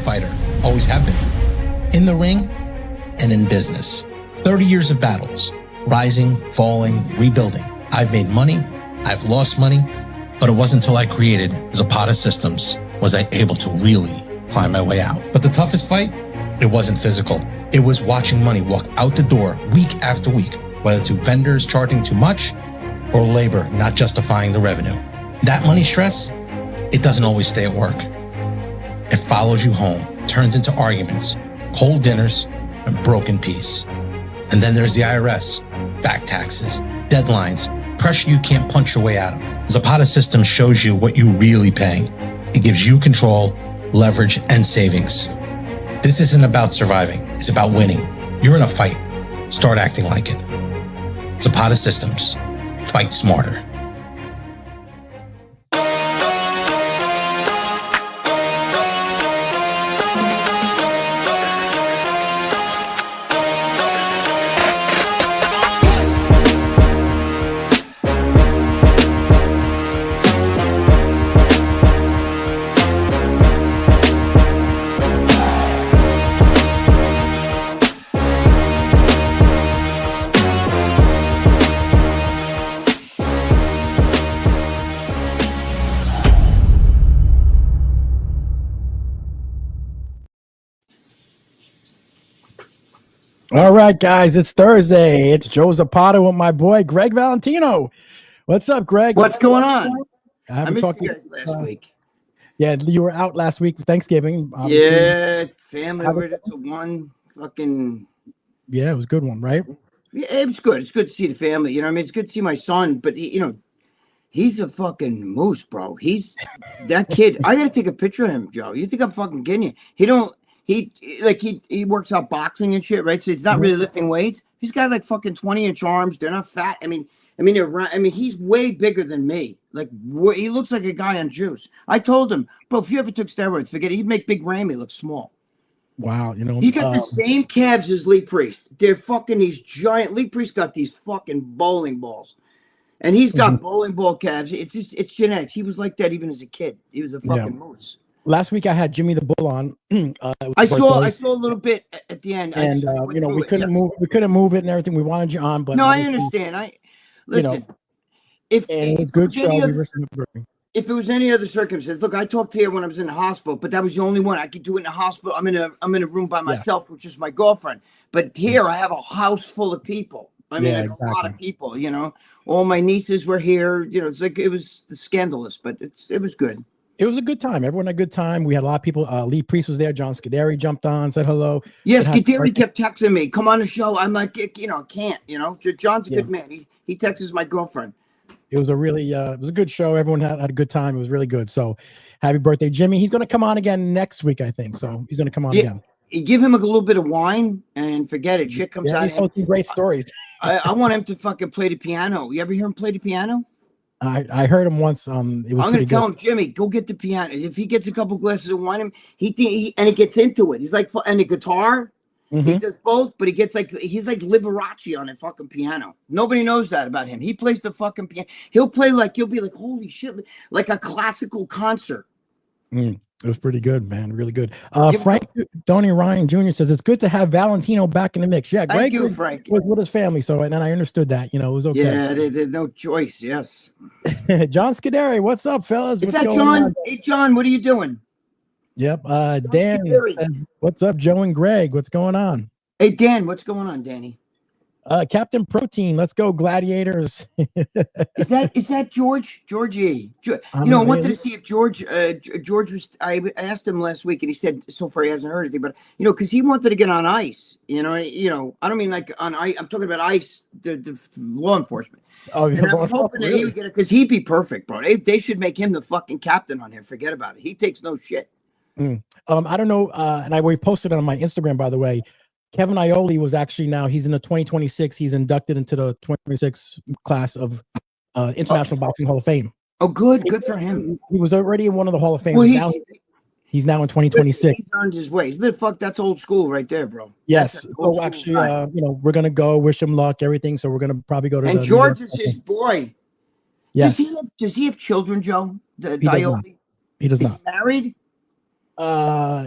fighter, always have been. In the ring and in business. 30 years of battles, rising, falling, rebuilding. I've made money, I've lost money, but it wasn't until I created Zapata Systems was I able to really find my way out. But the toughest fight, it wasn't physical. It was watching money walk out the door week after week, whether to vendors charging too much or labor not justifying the revenue. That money stress, it doesn't always stay at work. It follows you home, turns into arguments, cold dinners, and broken peace. And then there's the IRS, back taxes, deadlines, pressure you can't punch your way out of. Zapata Systems shows you what you're really paying. It gives you control, leverage, and savings. This isn't about surviving. It's about winning. You're in a fight. Start acting like it. Zapata Systems. Fight smarter. All right, guys, it's Thursday. It's Joe Zapata with my boy, Gregg Valentino. What's up, Gregg? What's going on? I missed you guys last week. Yeah, you were out last week for Thanksgiving. Obviously. Yeah, family over to one fucking... Yeah, it was a good one, right? Yeah, it was good. It's good to see the family. You know what I mean? It's good to see my son, but, he's a fucking moose, bro. He's that kid. I got to take a picture of him, Joe. You think I'm fucking kidding you? He works out boxing and shit, right? So he's not really lifting weights. He's got like fucking 20-inch arms. They're not fat. I mean, he's way bigger than me. Like, he looks like a guy on juice. I told him, bro, if you ever took steroids, forget it. He'd make Big Rammy look small. Wow, he got the same calves as Lee Priest. They're fucking these giant. Lee Priest got these fucking bowling balls, and he's got bowling ball calves. It's genetics. He was like that even as a kid. He was a fucking moose. Last week I had Jimmy the Bull on. I saw a little bit at the end, and we couldn't move it and everything. We wanted you on, but no, I understand. Listen. If it was any other circumstance, look, I talked here when I was in the hospital, but that was the only one I could do it in the hospital. I'm in a room by myself, which is my girlfriend. But here I have a house full of people. A lot of people. All my nieces were here. It's like it was scandalous, but it was good. It was a good time. Everyone had a good time. We had a lot of people. Lee Priest was there. John Scuderi jumped on, said hello. Yes, Scuderi kept texting me, come on the show. I'm like, I can't, John's a good man. He texts my girlfriend. It was a really, it was a good show. Everyone had a good time. It was really good. So happy birthday, Jimmy. He's going to come on again next week, I think. So he's going to come on again. You give him a little bit of wine and forget it. Shit comes out. He told some great stories. I want him to fucking play the piano. You ever hear him play the piano? I heard him once. I'm going to tell him, Jimmy, go get the piano. If he gets a couple glasses of wine, and he gets into it. He's like, and the guitar, he does both, but he's like Liberace on a fucking piano. Nobody knows that about him. He plays the fucking piano. He'll play you'll be like, holy shit, like a classical concert. It was pretty good, man. Really good. Frank Tony Ryan Jr. says it's good to have Valentino back in the mix. Yeah, Thank you, Frank. Was with his family, so and I understood that. It was okay. Yeah, there's no choice. Yes. John Scuderi, what's up, fellas? Is that John? On? Hey, John, what are you doing? Yep. Dan, what's up, Joe and Gregg? What's going on? Hey, Dan, what's going on, Danny? Captain Protein, let's go Gladiators. Is that Georgie? I wanted to see if George was. I asked him last week, and he said so far he hasn't heard anything. But because he wanted to get on ice. I don't mean like on ice. I'm talking about ice, the law enforcement. Oh, yeah. I was hoping that he would get it because he'd be perfect, bro. They should make him the fucking captain on here. Forget about it. He takes no shit. I don't know. And we posted it on my Instagram, by the way. Kevin Ioli was actually he's in the 2026. He's inducted into the 2026 class of International Boxing Hall of Fame. Oh, good for him. He was already in one of the Hall of Fame. Well, he's now in 2026. He's earned his way. That's old school right there, bro. Yes. So actually, we're gonna go wish him luck, everything. So we're gonna probably go to. And George is his boy. Yes. Does he have children, Joe? He does not. Is he married?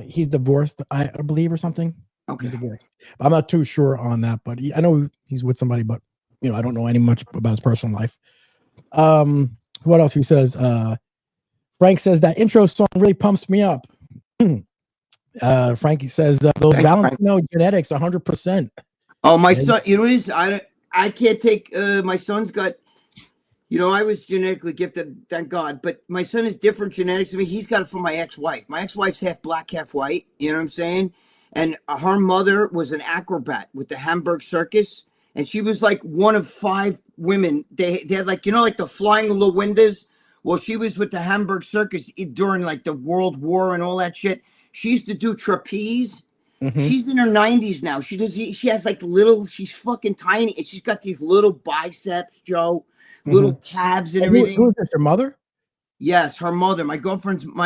He's divorced, I believe, or something. Okay. He's divorced. I'm not too sure on that, but I know he's with somebody, but I don't know any much about his personal life. What else he says? Frank says that intro song really pumps me up. Frankie says those Thanks, Frank. Valentino genetics 100%. Oh, my son, you know what it is? I can't take my son's got, I was genetically gifted, thank God, but my son has different genetics. I mean, he's got it from my ex-wife. My ex-wife's half black, half white. You know what I'm saying? And her mother was an acrobat with the Hamburg Circus, and she was like one of 5 women. They had like like the flying Lawindas. Well, she was with the Hamburg Circus during like the World War and all that shit. She used to do trapeze. Mm-hmm. She's in her 90s now. She has like she's fucking tiny, and she's got these little biceps, Joe, little calves and everything. Who is this, your mother? Yes, her mother. My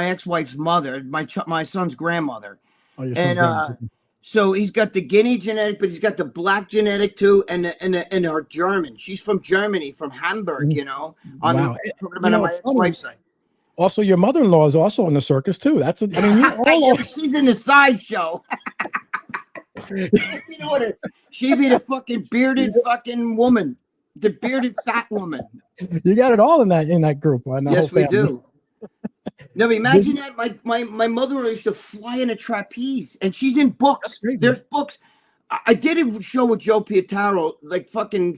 ex-wife's mother, my son's grandmother. Oh, your son's grandmother. So he's got the Guinea genetic, but he's got the black genetic too, and her German. She's from Germany, from Hamburg. Wow. On my ex-wife's side. Also, your mother-in-law is also in the circus too. That's she's in the sideshow. She'd be the fucking bearded fucking woman, the bearded fat woman. You got it all in that group. Yes, we do. No, but imagine that. My mother used to fly in a trapeze, and she's in books. There's books. I did a show with Joe Pietaro like fucking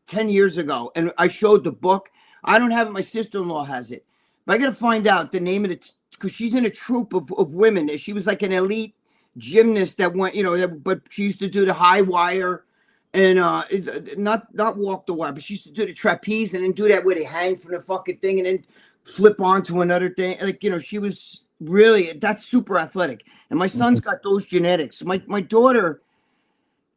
10 years ago, and I showed the book. I don't have it. My sister-in-law has it. But I got to find out the name of it because she's in a troupe of women. She was like an elite gymnast that went, but she used to do the high wire and not walk the wire, but she used to do the trapeze and then do that where they hang from the fucking thing and then flip onto another thing. Like, she was really, that's super athletic. And my son's got those genetics. My daughter,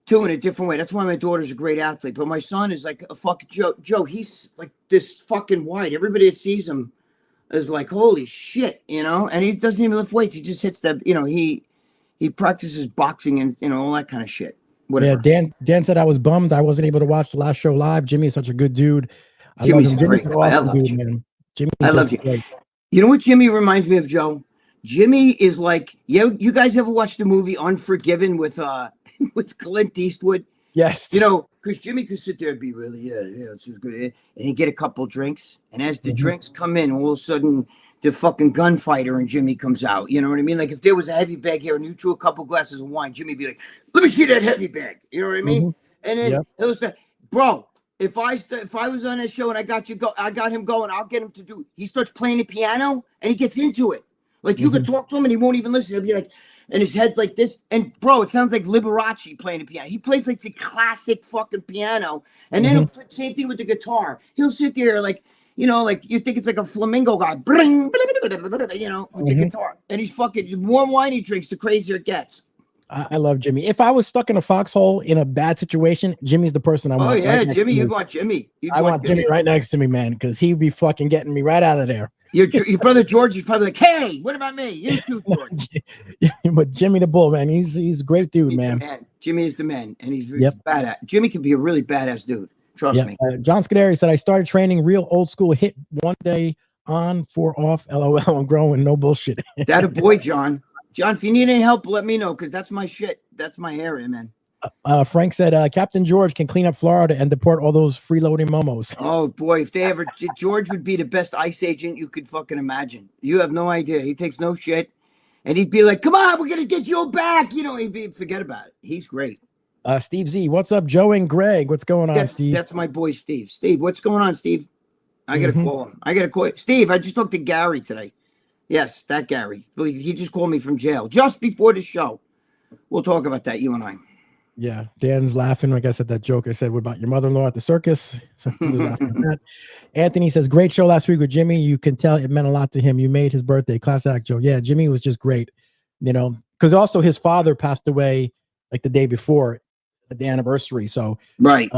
too, in a different way. That's why my daughter's a great athlete. But my son is like a fucking Joe. He's like this fucking wide. Everybody that sees him is like, holy shit, and he doesn't even lift weights. He just hits that, he practices boxing and all that kind of shit. Whatever. Yeah, Dan said I was bummed I wasn't able to watch the last show live. Jimmy is such a good dude. Jimmy's great. I love Jimmy. Man. I love you. Great. You know what Jimmy reminds me of, Joe? Jimmy is like, you guys ever watched the movie Unforgiven with Clint Eastwood? Yes. Because Jimmy could sit there and be really, this is good. And he'd get a couple drinks. And as the drinks come in, all of a sudden, the fucking gunfighter and Jimmy comes out. You know what I mean? Like if there was a heavy bag here and you threw a couple glasses of wine, Jimmy'd be like, let me see that heavy bag. You know what I mean? And then it was like, bro, if I was on that show and I got him going, I'll get him to do. He starts playing the piano and he gets into it. Like you could talk to him and he won't even listen. He'll be like, and his head like this. And bro, it sounds like Liberace playing the piano. He plays like the classic fucking piano. And then same thing with the guitar. He'll sit there like, like you think it's like a flamingo guy, with the guitar. And he's fucking, the more wine he drinks, the crazier it gets. I love Jimmy. If I was stuck in a foxhole in a bad situation, Jimmy's the person I want. Oh yeah, Jimmy, you'd want Jimmy. I want Jimmy right next to me, man, because he'd be fucking getting me right out of there. Your brother George is probably like, hey, what about me? You too, George. But Jimmy the Bull, man, he's a great dude, man. Jimmy is the man, and he's badass. Jimmy can be a really badass dude. Trust me. John Scuderi said, I started training real old school hit one day on, 4 off, LOL. I'm growing, no bullshit. That a boy, John. John, if you need any help, let me know, because that's my shit. That's my area, man. Frank said, Captain George can clean up Florida and deport all those freeloading momos. Oh, boy. If they ever... George would be the best ICE agent you could fucking imagine. You have no idea. He takes no shit. And he'd be like, come on, we're going to get you back. Forget about it. He's great. Steve Z, what's up, Joe and Greg? What's going on, Steve? That's my boy, Steve. Steve, what's going on, Steve? I got to call him. Steve, I just talked to Gary today. Yes, that Gary. He just called me from jail just before the show. We'll talk about that, you and I. Yeah, Dan's laughing. Like I said, that joke I said, what about your mother-in-law at the circus? So he was laughing at that. Anthony says, great show last week with Jimmy. You can tell it meant a lot to him. You made his birthday. Class act, Joe. Yeah, Jimmy was just great, because also his father passed away like the day before the anniversary. So, right.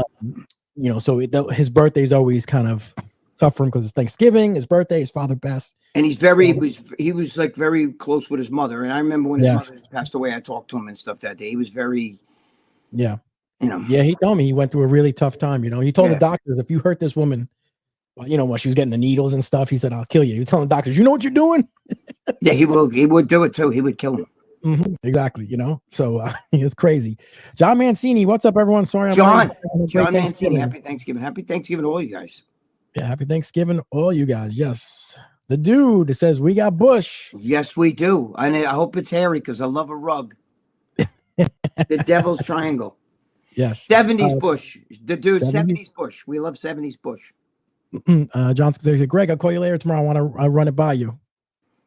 His birthday is always kind of tough for him because it's Thanksgiving, his birthday, his father passed. And he was like very close with his mother. And I remember when his mother passed away, I talked to him and stuff that day. He was very... Yeah. Yeah, he told me he went through a really tough time. He told the doctors, if you hurt this woman, well, you know, when she was getting the needles and stuff, he said, "I'll kill you." He was telling doctors, "You know what you're doing?" Yeah, he would do it too. He would kill him. Exactly. You know, so it's crazy. John Mancini, what's up, everyone? Sorry, John John Mancini, happy Thanksgiving. Happy Thanksgiving to all you guys. Yeah, happy Thanksgiving, all you guys. Yes. The dude that says we got Bush. Yes, we do. And I hope it's hairy because I love a rug. The Devil's Triangle. Yes. 70s Bush. The dude, 70s? 70s Bush. We love 70s Bush. John says, Greg, I'll call you later tomorrow. I want to run it by you.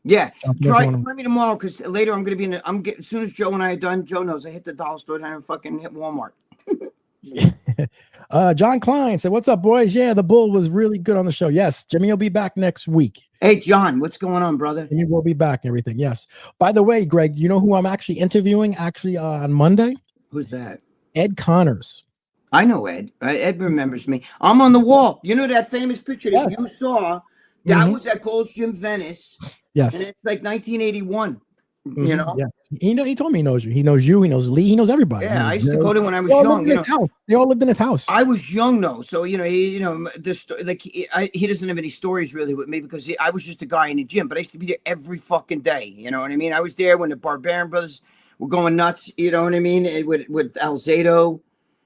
Yeah. Try me tomorrow because later I'm going to be as soon as Joe and I are done, Joe knows I hit the dollar store and I fucking hit Walmart. John Klein said, "What's up, boys? Yeah, the bull was really good on the show. Yes, Jimmy will be back next week. Hey, John, what's going on, brother? Jimmy will be back and everything. Yes. By the way, Greg, you know who I'm actually interviewing on Monday? Who's that? Ed Connors. I know Ed. Ed remembers me. I'm on the wall. You know that famous picture that you saw? That was at Gold's Gym Venice. Yes. And it's like 1981. You know? Yeah. He told me he knows you. He knows you. He knows Lee. He knows everybody. Yeah, I used to go to when I was young. You know, they all lived in his house. I was young though, so you know, he doesn't have any stories really with me because I was just a guy in the gym. But I used to be there every fucking day. You know what I mean? I was there when the Barbarian Brothers were going nuts. You know what I mean? With Alzado.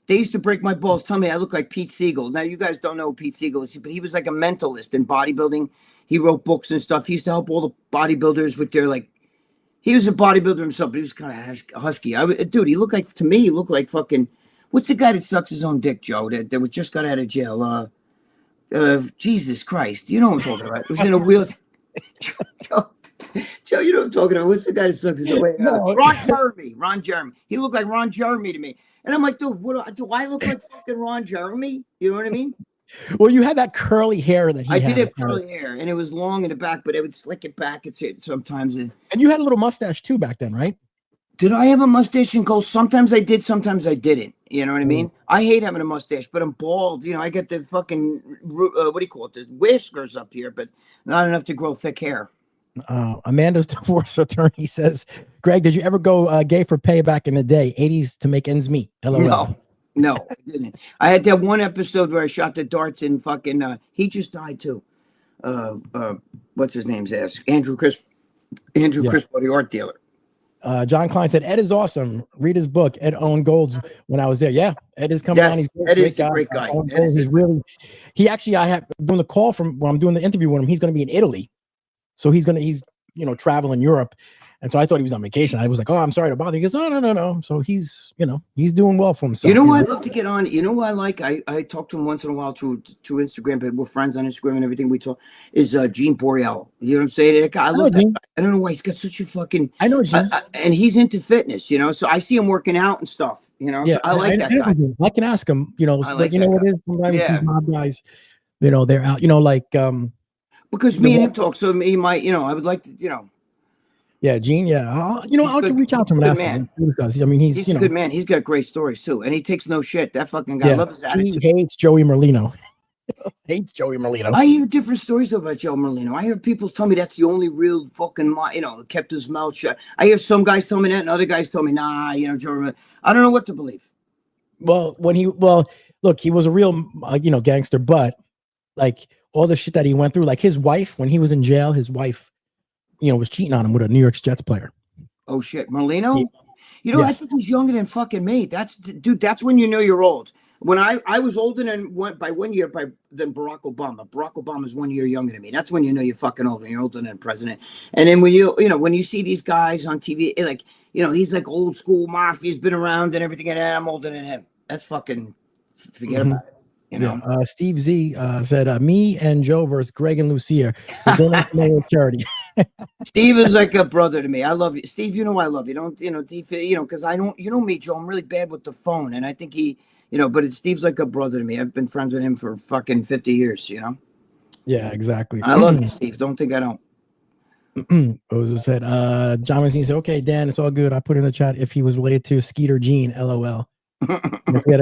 They used to break my balls, tell me I look like Pete Siegel. Now you guys don't know who Pete Siegel is, but he was like a mentalist in bodybuilding. He wrote books and stuff. He used to help all the bodybuilders with their he was a bodybuilder himself, but he was kind of husky. Dude, he looked like fucking, what's the guy that sucks hwas own dick, Joe, that just got out of jail? Jesus Christ. You know what I'm talking about. It was in a wheel. Joe, you know what I'm talking about. What's the guy that sucks his own Ron Jeremy. He looked like Ron Jeremy to me. And I'm like, dude, do I look like fucking Ron Jeremy? You know what I mean? Well, you had that curly hair that he had. I did have curly hair, and it was long in the back, but I would slick it back. It's it sometimes. And you had a little mustache too back then, right? Did I have a mustache in Cole? Sometimes I did, sometimes I didn't. You know what I mean? I hate having a mustache, but I'm bald. You know, I get the fucking what do you call it? The whiskers up here, but not enough to grow thick hair. Amanda's divorce attorney says, Greg, did you ever go gay for pay back in the day, 80s, to make ends meet? LOL. No, I didn't. I had that one episode where I shot the darts in fucking. He just died too. What's his name's ass? Andrew Crispo, the art dealer. John Klein said, Ed is awesome. Read his book. Ed owned golds when I was there. Yeah, Ed is coming on. He's a great guy. He actually, I have doing the call from when I'm doing the interview with him. He's going to be in Italy, so he's traveling Europe. And so I thought he was on vacation. I was like, "Oh, I'm sorry to bother you." He goes, no. So he's doing well for himself. You know who I'd love to get on? You know who I like? I talk to him once in a while through Instagram, but we're friends on Instagram and everything. We talk is Gene Boreal. You know what I'm saying? I love that guy. I don't know why he's got such a fucking. I know Gene, and he's into fitness. You know, so I see him working out and stuff. You know, yeah, I like that guy. I can ask him. You know, what it is. Sometimes these mob guys, they're out. Because me and him talk, so he might. I would like to. Yeah, Gene. Yeah, I'll reach out to him and ask him. I mean, he's a good man. He's got great stories too, and he takes no shit. That fucking guy. I love his attitude. He hates Joey Merlino. I hear different stories about Joe Merlino. I hear people tell me that's the only real fucking, kept his mouth shut. I hear some guys tell me that, and other guys tell me, nah, Joe Merlino. I don't know what to believe. Well, look, he was a real, gangster, but like all the shit that he went through, like his wife, when he was in jail, his wife, was cheating on him with a New York Jets player. Oh shit, Merlino. Yes. I think he's younger than fucking me. That's when you know you're old. When I was older than by 1 year than Barack Obama. Barack Obama's 1 year younger than me. That's when you know you're fucking old. When you're older than the president. And then when when you see these guys on TV, he's like old school mafia. He's been around and everything, and I'm older than him. That's fucking forget about it. Steve Z said, "Me and Joe versus Greg and Lucia. Charity." Steve is like a brother to me. I love you, Steve. I love you. Don't because I don't. Me, Joe. I'm really bad with the phone, and I think he. But Steve's like a brother to me. I've been friends with him for fucking 50 years, Yeah, exactly. I love you, Steve. Don't think I don't. Oza said, John Mancini said, okay, Dan, it's all good. I put in the chat if he was related to Skeeter Gene, LOL.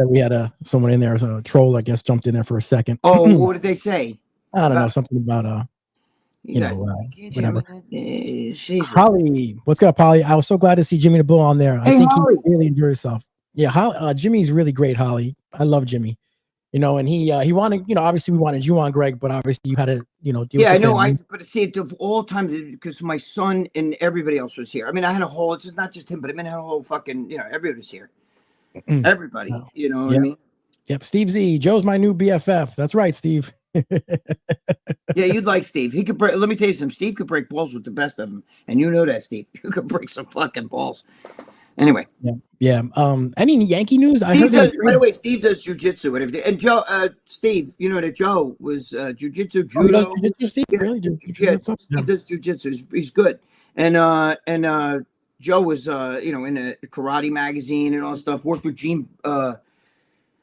we had someone in there, so a troll, I guess, jumped in there for a second. Oh, what did they say? I don't know, something about, whatever. Holly, what's up, Holly? I was so glad to see Jimmy the Bull on there. I think Holly. He really enjoyed himself. Yeah, Jimmy's really great, Holly. I love Jimmy. You know, and he wanted, you know, obviously we wanted you on, Greg, but obviously you had to, you know, deal Yeah, I with your know. family. But see, of all times, because my son and everybody else was here. I mean, I had a whole. It's not just him, but I mean, I had a whole fucking. You know, everybody was here. Everybody. Wow. You know what I mean? Yep. Steve Z, Joe's my new BFF. That's right, Steve. Yeah, you'd like Steve. He could break. Let me tell you something. Steve could break balls with the best of them, and you know that, Steve. You could break some fucking balls. Anyway. Yeah. Any Yankee news? I Steve heard. does, by the way, Steve does jujitsu and everything. And Joe, Steve, you know that Joe was jujitsu, Oh, he does judo. jiu-jitsu, Steve? Yeah, Really? yeah, Steve does jujitsu. He's good. And Joe was you know, in a karate magazine and all stuff. Worked with Gene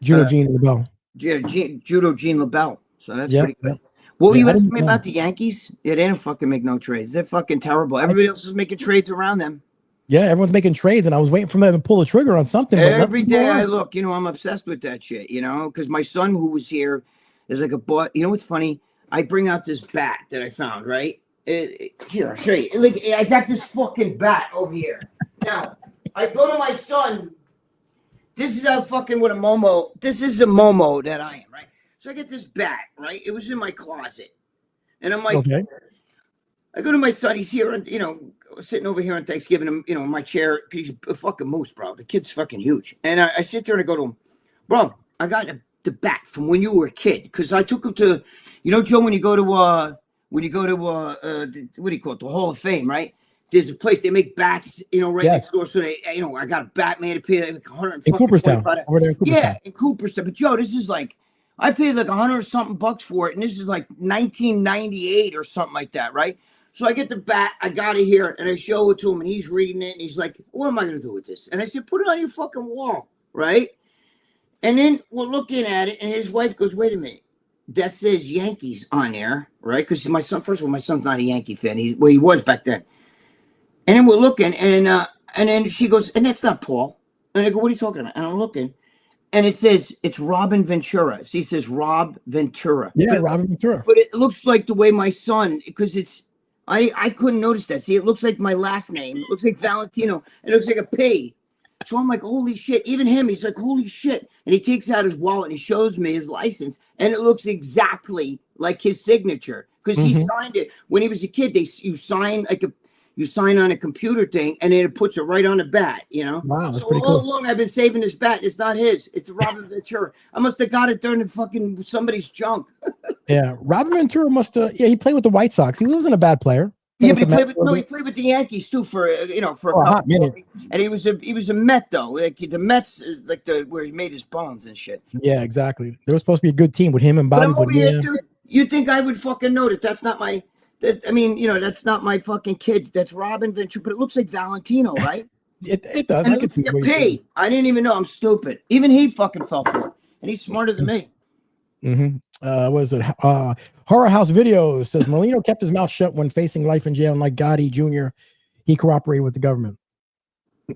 Gene LeBell. Judo Gene LaBelle. So that's Yep, pretty good. yep. What were Yeah, you I asking didn't me know. about the Yankees? Yeah, they don't fucking make no trades. They're fucking terrible. Everybody else is making trades around them. Yeah, everyone's making trades, and I was waiting for them to pull the trigger on something. But Every nothing day going I on. look, you know, I'm obsessed with that shit, you know, because my son who was here is like a boy. You know what's funny? I bring out this bat that I found, right? Here, I'll show you. Like, I got this fucking bat over here. Now, I go to my son. This is a fucking what a Momo. This is a Momo that I am, right? So I get this bat, right? It was in my closet. And I'm like, Okay. I go to my son. He's here, you know, sitting over here on Thanksgiving, you know, in my chair. He's a fucking moose, bro. The kid's fucking huge. And I sit there and I go to him, bro, I got the bat from when you were a kid. Because I took him to, you know, Joe, when you go to what do you call it? The Hall of Fame, right? There's a place they make bats, you know, right next door. So they, you know, I got a bat made to pay like 100 In Cooperstown. Over there in Cooperstown. Yeah, in Cooperstown. But Joe, this is like, I paid like 100 something bucks for it, and this is like 1998 or something like that, right? So I get the bat, I got it here, and I show it to him, and he's reading it, and he's like, what am I going to do with this? And I said, put it on your fucking wall, right? And then we're looking at it, and his wife goes, wait a minute. That says Yankees on there, right? Because my son, first of all, my son's not a Yankee fan. He was back then. And then we're looking, and then she goes, and that's not Paul. And I go, what are you talking about? And I'm looking, and it says, it's Robin Ventura. She says Rob Ventura. Yeah, Robin Ventura. But it looks like the way my son, because it's, I couldn't notice that. See, it looks like my last name. It looks like Valentino. It looks like a P. So I'm like, holy shit. Even him, he's like, holy shit. And he takes out his wallet and he shows me his license. And it looks exactly like his signature. Because he signed it. When he was a kid, you sign on a computer thing and then it puts it right on the bat, you know? Wow, that's so pretty all cool. along I've been saving this bat. It's not his. It's Robin Ventura. I must have got it during the fucking somebody's junk. Yeah, Robin Ventura must have. Yeah, he played with the White Sox. He wasn't a bad player. Yeah, but he played with the Yankees too for a couple minute. And he was a Met though. Like the Mets, like where he made his bones and shit. Yeah, exactly. They were supposed to be a good team with him and But Bobby I'm over Bonilla. here, dude. You think I would fucking know that? That's not my. I mean, you know, that's not my fucking kids. That's Robin Ventura, but it looks like Valentino, right? It does. And I can see a what you're P. I didn't even know. I'm stupid. Even he fucking fell for it, and he's smarter than me. Was it Horror House Videos says Molino kept his mouth shut when facing life in jail, and like Gotti Jr., he cooperated with the government.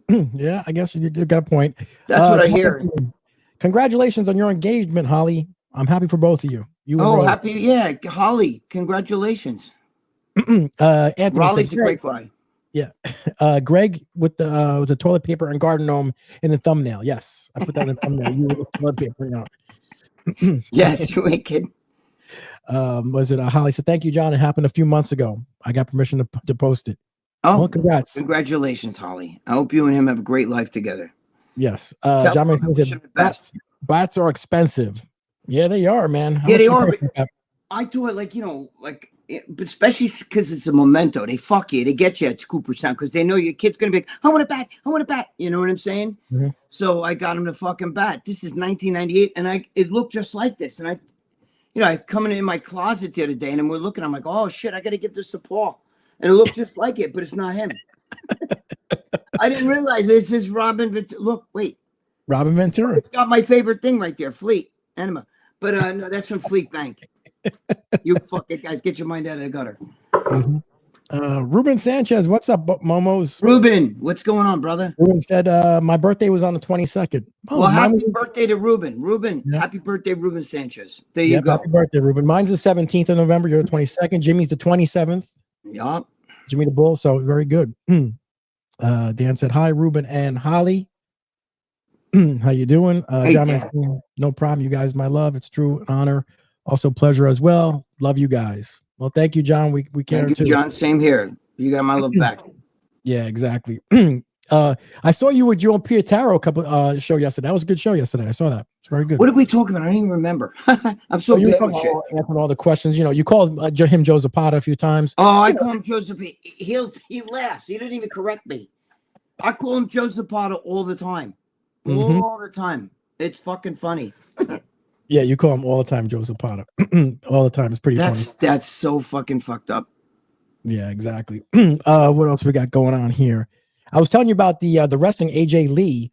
Yeah, I guess you got a point. That's what I hear. Congratulations on your engagement, Holly. I'm happy for both of you. Happy, yeah, Holly. Congratulations. Anthony Raleigh's said, a great guy. Yeah, Greg with the toilet paper and garden gnome in the thumbnail. Yes, I put that in the thumbnail. You with the toilet paper, you know. Yes, you ain't kidding. Was it Holly said, thank you, John. It happened a few months ago. I got permission to post it. Oh, well, congrats. Congratulations, Holly. I hope you and him have a great life together. Yes. John Mason said, bats are expensive. Yeah, they are, man. Yeah, they are. I do it like, you know, like, but especially because it's a memento. They fuck you. They get you at Cooperstown because they know your kid's going to be like, I want a bat. I want a bat. You know what I'm saying? Mm-hmm. So I got him the fucking bat. This is 1998. And it looked just like this. And I come in my closet the other day and we're looking. I'm like, oh, shit, I got to give this to Paul. And it looked just like it, but it's not him. I didn't realize this is Robin Ventura. Look, wait. Robin Ventura. It's got my favorite thing right there, Fleet Enema. But no, that's from Fleet Bank. You fucking guys, get your mind out of the gutter. Mm-hmm. Ruben Sanchez, what's up, Momos? Ruben, what's going on, brother? Ruben said, my birthday was on the 22nd. Oh, well, happy birthday to Ruben. Ruben, yeah. Happy birthday, Ruben Sanchez. There you go. Happy birthday, Ruben. Mine's the 17th of November. You're the 22nd. Jimmy's the 27th. Yup. Jimmy the Bull. So very good. Dan said, hi, Ruben and Holly. How you doing? Hey, John Dad. Mancini, no problem. You guys, my love. It's true an honor. Also pleasure as well. Love you guys. Well, thank you, John. We care Thank you, too. John. Same here. You got my love back. Yeah, exactly. I saw you with Joe Pietaro show yesterday. That was a good show yesterday. I saw that. It's very good. What did we talk about? I don't even remember. I'm so you were bad talking with shit. answering all the questions. You know, you called him Joe Zapata a few times. Oh, I call him Joseph. He laughs. He didn't even correct me. I call him Joe Zapata all the time. All the time. It's fucking funny. Yeah, you call him all the time, Joe Zapata. All the time. It's pretty funny. That's so fucking fucked up. Yeah, exactly. What else we got going on here? I was telling you about the wrestling AJ Lee,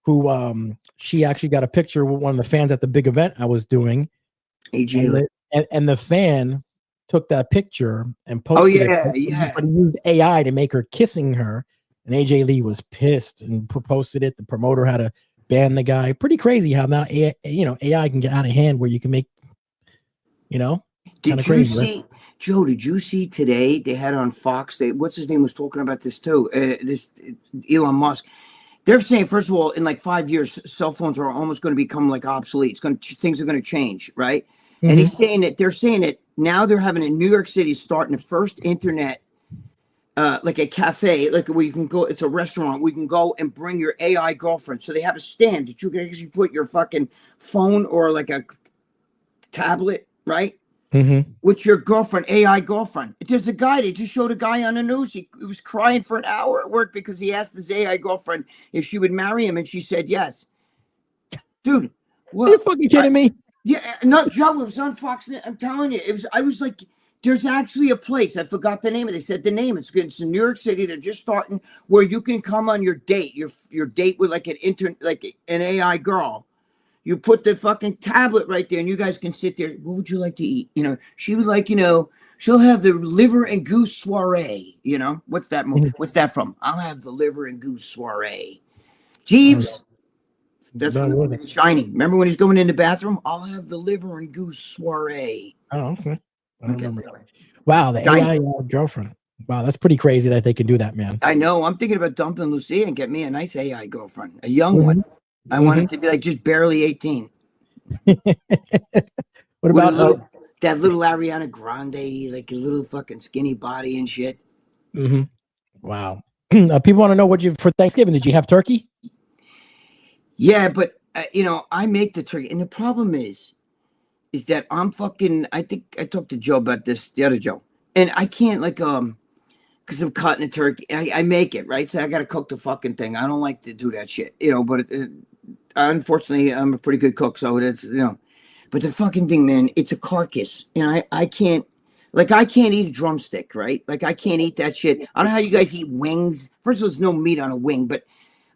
who she actually got a picture with one of the fans at the big event I was doing. AJ Lee. And the fan took that picture and posted it. Yeah. But he used AI to make her kissing her. And AJ Lee was pissed and posted it. The promoter had to ban the guy. Pretty crazy how now AI can get out of hand where you can make, Did you crazy, see, right? Joe, did you see today they had on Fox, what's his name was talking about this too, Elon Musk. They're saying, first of all, in like 5 years, cell phones are almost going to become like obsolete. Things are going to change, right? Mm-hmm. And they're saying that now they're having in New York City starting the first internet, like a cafe, like where you can go, it's a restaurant, we can go and bring your AI girlfriend. So they have a stand that you can actually put your fucking phone or like a tablet, right? Mm-hmm. With your girlfriend, AI girlfriend. There's a guy, they just showed a guy on the news. He was crying for an hour at work because he asked his AI girlfriend if she would marry him, and she said yes. Dude, what? Are you fucking kidding me? Yeah, no, Joe, it was on Fox. I'm telling you, I was like, there's actually a place. I forgot the name of it. They said the name. It's in New York City. They're just starting where you can come on your date, your date with like an AI girl. You put the fucking tablet right there and you guys can sit there. What would you like to eat? She would like, she'll have the liver and goose soiree. What's that movie? What's that from? I'll have the liver and goose soiree. Jeeves. That's from the movie Shining. Remember when he's going in the bathroom? I'll have the liver and goose soiree. Oh, okay. I don't remember. Wow, the AI girlfriend. Wow, that's pretty crazy that they can do that, man. I know. I'm thinking about dumping Lucia and get me a nice AI girlfriend, a young one. I want it to be like just barely 18. What about that little Ariana Grande, like a little fucking skinny body and shit? Mm-hmm. Wow. People want to know what you for Thanksgiving. Did you have turkey? Yeah, but I make the turkey, and the problem is that I'm fucking. I think I talked to Joe about this, the other Joe, and I can't because I'm cutting a turkey. I make it right, so I got to cook the fucking thing. I don't like to do that shit, but. Unfortunately, I'm a pretty good cook, so it's but the fucking thing, man, it's a carcass, and I can't eat a drumstick, right? Like I can't eat that shit. I don't know how you guys eat wings. First of all, there's no meat on a wing, but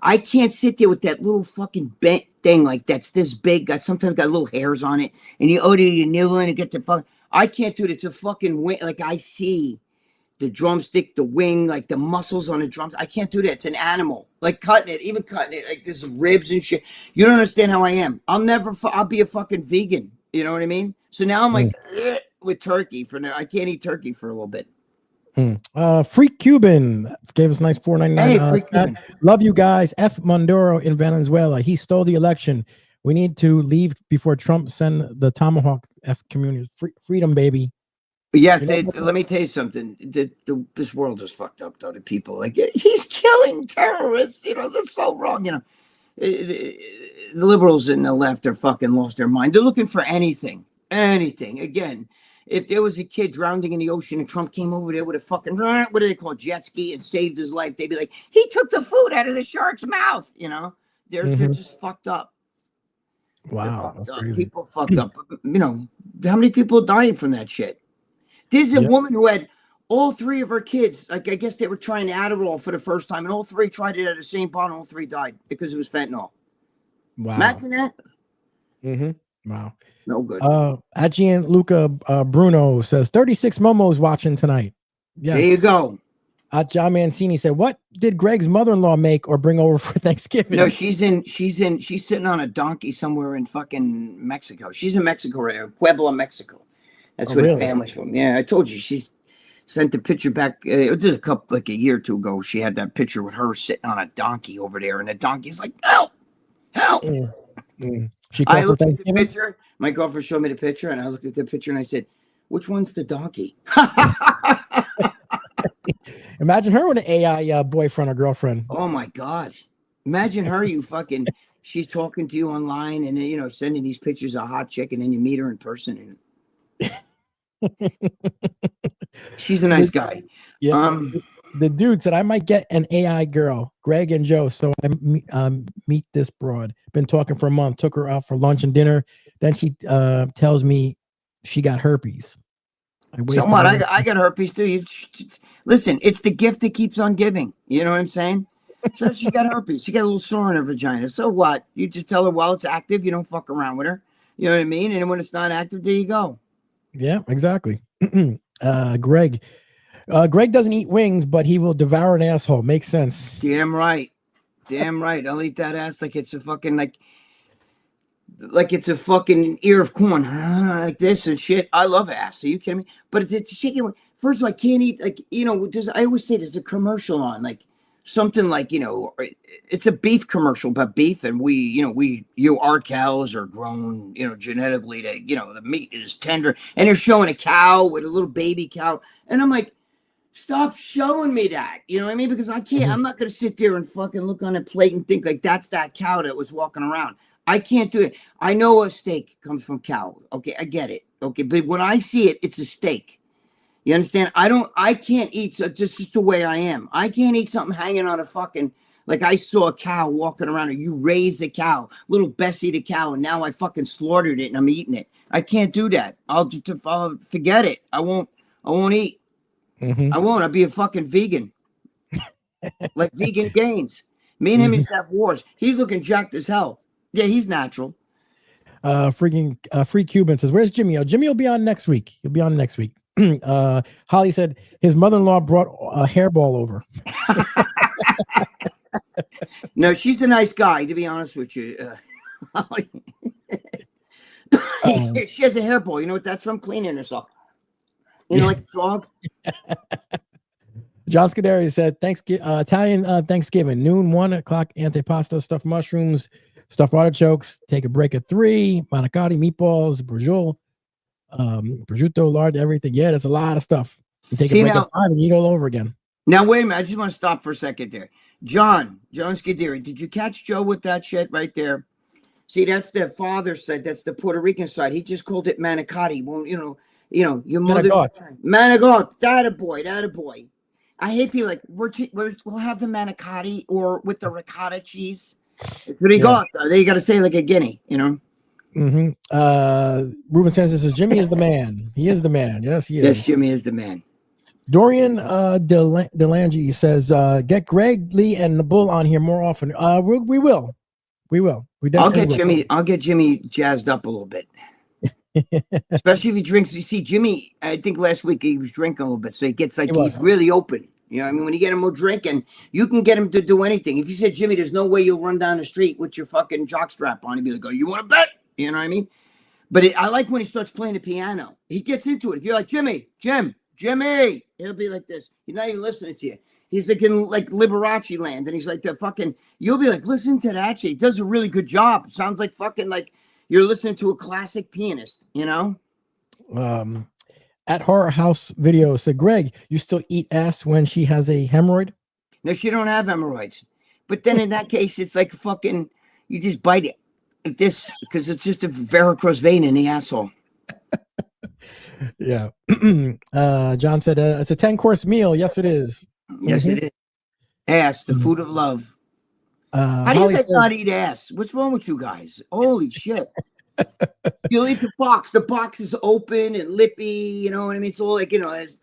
I can't sit there with that little fucking bent thing like that's this big. Sometimes got little hairs on it, and you nibble and get the fuck. I can't do it. It's a fucking wing. Like I see the drumstick, the wing, like the muscles on the drums. I can't do that. It's an animal. Like cutting it, like there's ribs and shit. You don't understand how I am. I'll be a fucking vegan. You know what I mean? So now I'm like with turkey for now. I can't eat turkey for a little bit. Freak Cuban gave us a nice $4.99. Hey, Freak Cuban. Love you guys. F. Mondoro in Venezuela. He stole the election. We need to leave before Trump send the tomahawk. F community. Freedom, baby. Yeah, let me tell you something. This world is fucked up, though. The people he's killing terrorists. That's so wrong. The liberals and the left are fucking lost their mind. They're looking for anything. Again, if there was a kid drowning in the ocean and Trump came over there with a fucking what do they call it, jet ski and saved his life, they'd be like, he took the food out of the shark's mouth. They're just fucked up. Wow, that's crazy. People fucked up. How many people dying from that shit? There's a woman who had all three of her kids. Like I guess they were trying Adderall for the first time, and all three tried it at the same time. All three died because it was fentanyl. Wow! Imagine that. Wow. No good. Ajian Luca Bruno says 36 Momos watching tonight. Yes. There you go. John Mancini said, "What did Gregg's mother-in-law make or bring over for Thanksgiving?" No, she's sitting on a donkey somewhere in fucking Mexico. She's in Mexico right now, Puebla, Mexico. That's where the family's from. Yeah, I told you. She's sent the picture back. It was a year or two ago. She had that picture with her sitting on a donkey over there, and the donkey's like, "No, Help. She I called for looked at the Thanksgiving. picture. My girlfriend showed me the picture, and I looked at the picture and I said, which one's the donkey? Imagine her with an AI boyfriend or girlfriend. Oh my God. Imagine her, she's talking to you online and sending these pictures of hot chick, and then you meet her in person and she's a nice guy. Yeah. The dude said, I might get an AI girl, Greg and Joe. So I meet this broad. Been talking for a month. Took her out for lunch and dinner. Then she tells me she got herpes. So what? I got herpes too. Listen, it's the gift that keeps on giving. You know what I'm saying? So she got herpes. She got a little sore in her vagina. So what? You just tell her while it's active, you don't fuck around with her. You know what I mean? And when it's not active, there you go. Yeah, exactly. Greg doesn't eat wings, but he will devour an asshole. Makes sense. Damn right. Damn right. I'll eat that ass like it's a fucking like it's a fucking ear of corn, like this and shit. I love ass. Are you kidding me? But it's chicken. First of all, I can't eat I always say there's a commercial on something it's a beef commercial about beef, and our cows are grown genetically to the meat is tender, and they're showing a cow with a little baby cow, and I'm like, stop showing me that. You know what I mean? Because I can't. I'm not gonna sit there and fucking look on a plate and think like that's that cow that was walking around. I can't do it. I know a steak comes from cow. Okay, I get it. Okay, but when I see it, it's a steak. You understand? I can't eat. So just the way I am. I can't eat something hanging on a fucking, like I saw a cow walking around, or you raised a cow, little Bessie the cow, and now I fucking slaughtered it and I'm eating it. I can't do that. I'll forget it. I won't eat. I won't. I'll be a fucking vegan. Like Vegan Gains. Me and him used to have wars. He's looking jacked as hell. Yeah, he's natural. Free Cuban says, where's Jimmy? Oh, Jimmy will be on next week. He'll be on next week. Holly said his mother-in-law brought a hairball over. No, she's a nice guy, to be honest with you. She has a hairball. You know what that's from? Cleaning herself. Like a dog. John Scuderi said, Italian Thanksgiving, noon, 1 o'clock, antipasta, stuffed mushrooms, stuffed artichokes, take a break at 3, manicotti, meatballs, prosciutto, lard, everything. Yeah, there's a lot of stuff. You take a break at 5 and eat all over again. Now, wait a minute. I just want to stop for a second there. John Scuderi, did you catch Joe with that shit right there? See, that's the father side. That's the Puerto Rican side. He just called it manicotti. Well, your mother. Manigot. That a boy. I hate people like, we'll have the manicotti or with the ricotta cheese. It's what he got. They got to say like a guinea, Ruben says, Jimmy is the man. He is the man. Yes, he is. Yes, Jimmy is the man. Dorian Delange says, get Greg, Lee, and the Bull on here more often. We will. We definitely I'll get Jimmy jazzed up a little bit. Especially if he drinks. You see, Jimmy, I think last week he was drinking a little bit, so he gets he's really open. You know what I mean? When you get him more drinking, you can get him to do anything. If you said, Jimmy, there's no way you'll run down the street with your fucking jockstrap on, he'd be like, oh, you want to bet? You know what I mean? But I like when he starts playing the piano. He gets into it. If you're like, Jimmy, he'll be like this. He's not even listening to you. He's like in like Liberace land, and he's like the fucking, you'll be like, listen to that shit. He does a really good job. It sounds like fucking like you're listening to a classic pianist, At Horror House Video said, Greg, you still eat ass when she has a hemorrhoid? No, she don't have hemorrhoids. But then in that case, it's like fucking, you just bite it like this because it's just a varicose vein in the asshole. Yeah. John said, it's a 10-course meal. Yes, it is. Yes, it is. Ass, the food of love. How do you guys not eat ass? What's wrong with you guys? Holy shit. You'll eat the box. The box is open and lippy, you know what I mean? It's all like, it's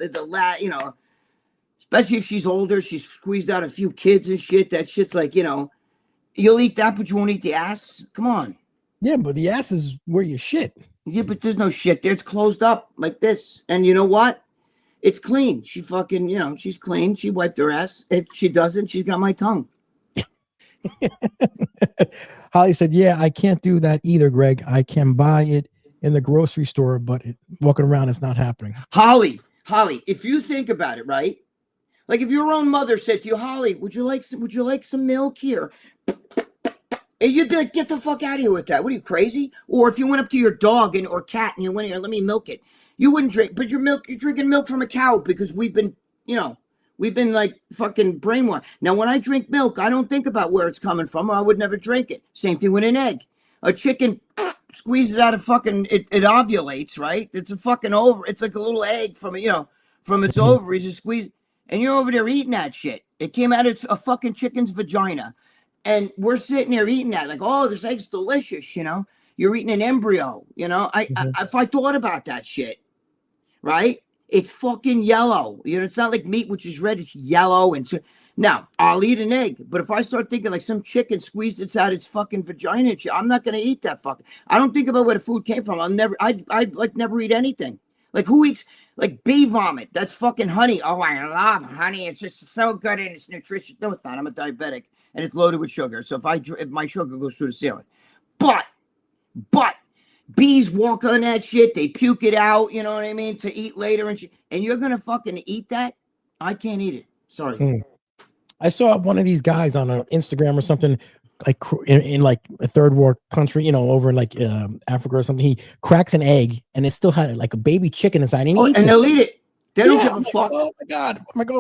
especially if she's older, she's squeezed out a few kids and shit. That shit's like, you'll eat that, but you won't eat the ass? Come on. Yeah, but the ass is where you shit. Yeah, but there's no shit there. It's closed up like this. And you know what? It's clean. She fucking, she's clean. She wiped her ass. If she doesn't, she's got my tongue. Holly said, yeah, I can't do that either, Greg. I can buy it in the grocery store, but walking around, it's not happening. Holly, if you think about it, right? Like if your own mother said to you, Holly, would you like some milk here? And you'd be like, get the fuck out of here with that. What are you, crazy? Or if you went up to your dog or cat and you went here, let me milk it. You wouldn't drink, but you're drinking milk from a cow because we've been like fucking brainwashed. Now, when I drink milk, I don't think about where it's coming from, or I would never drink it. Same thing with an egg. A chicken squeezes out a fucking, it ovulates, right? It's a fucking it's like a little egg from its ovaries, it squeeze, and you're over there eating that shit. It came out of a fucking chicken's vagina. And we're sitting there eating that, like, oh, this egg's delicious, You're eating an embryo, if I thought about that shit, right? It's fucking yellow. It's not like meat, which is red. It's yellow. And so now I'll eat an egg. But if I start thinking like some chicken squeezed it out its fucking vagina and shit, I'm not going to eat that fucking. I don't think about where the food came from. I'd like never eat anything. Like who eats like bee vomit? That's fucking honey. Oh, I love honey. It's just so good and it's nutritious. No, it's not. I'm a diabetic and it's loaded with sugar. So if my sugar goes through the ceiling, but bees walk on that shit. They puke it out. You know what I mean? To eat later and shit. And you're going to fucking eat that? I can't eat it. Sorry. I saw one of these guys on Instagram or something, like in like a third world country, over in like Africa or something. He cracks an egg and it still had like a baby chicken inside. And, they'll eat it. They don't give a fuck. Oh